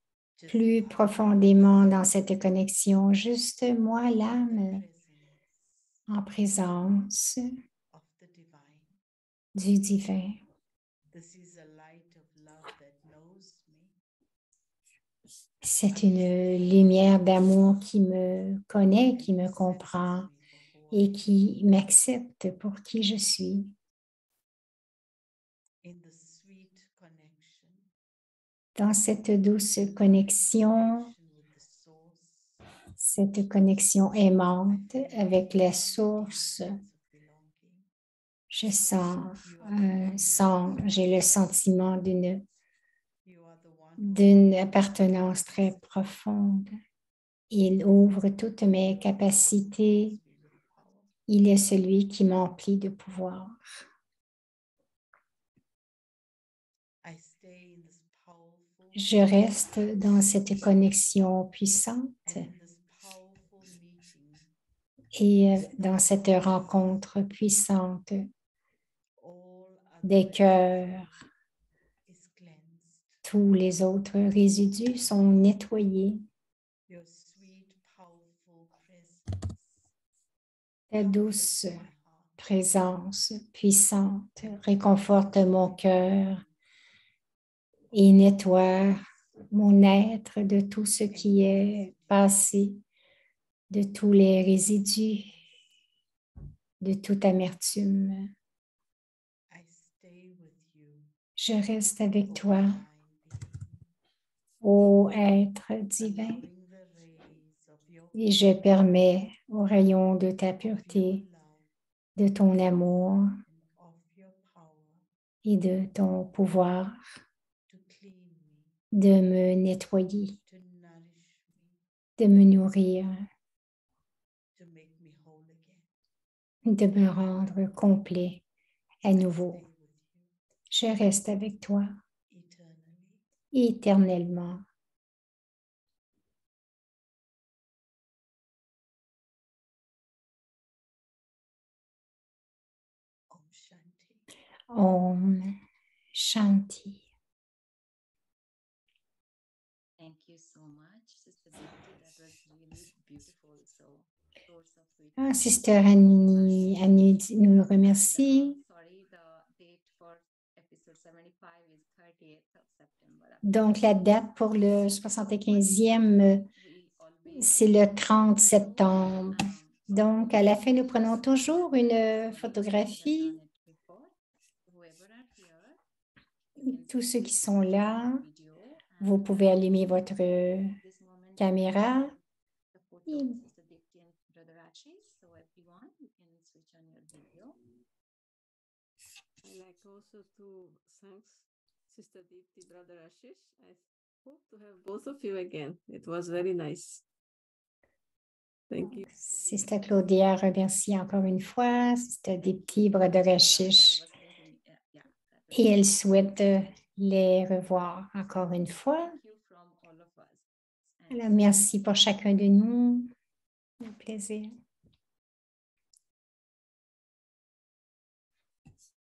plus profondément dans cette connexion, juste moi, l'âme, en présence du divin. C'est une lumière d'amour qui me connaît, qui me comprend et qui m'accepte pour qui je suis. Dans cette douce connexion, cette connexion aimante avec la source, j'ai le sentiment d'une appartenance très profonde. Il ouvre toutes mes capacités. Il est celui qui m'emplit de pouvoir. Je reste dans cette connexion puissante et dans cette rencontre puissante des cœurs. Tous les autres résidus sont nettoyés. Ta douce présence puissante réconforte mon cœur et nettoie mon être de tout ce qui est passé, de tous les résidus, de toute amertume. Je reste avec toi, ô être divin, et je permets aux rayons de ta pureté, de ton amour et de ton pouvoir de me nettoyer, de me nourrir, de me rendre complet à nouveau. Je reste avec toi éternellement. Om Shanti. Thank you so much, Sister Deepti. That was really beautiful. So, source of sweet. Sister Annie nous remercie. Sorry, the date for episode 75 is 30th of September. Donc, la date pour le 75e, c'est le 30 septembre. Donc, à la fin, nous prenons toujours une photographie. Tous ceux qui sont là, vous pouvez allumer votre caméra. I like also to thank Sister Deepti, Brother Ashish. I hope to have both of you again. It was very nice. Thank you. Sister Claudia remercie encore une fois Sister Deepti, Brother Ashish. Et elle souhaite les revoir encore une fois. Alors, merci pour chacun de nous. Un plaisir.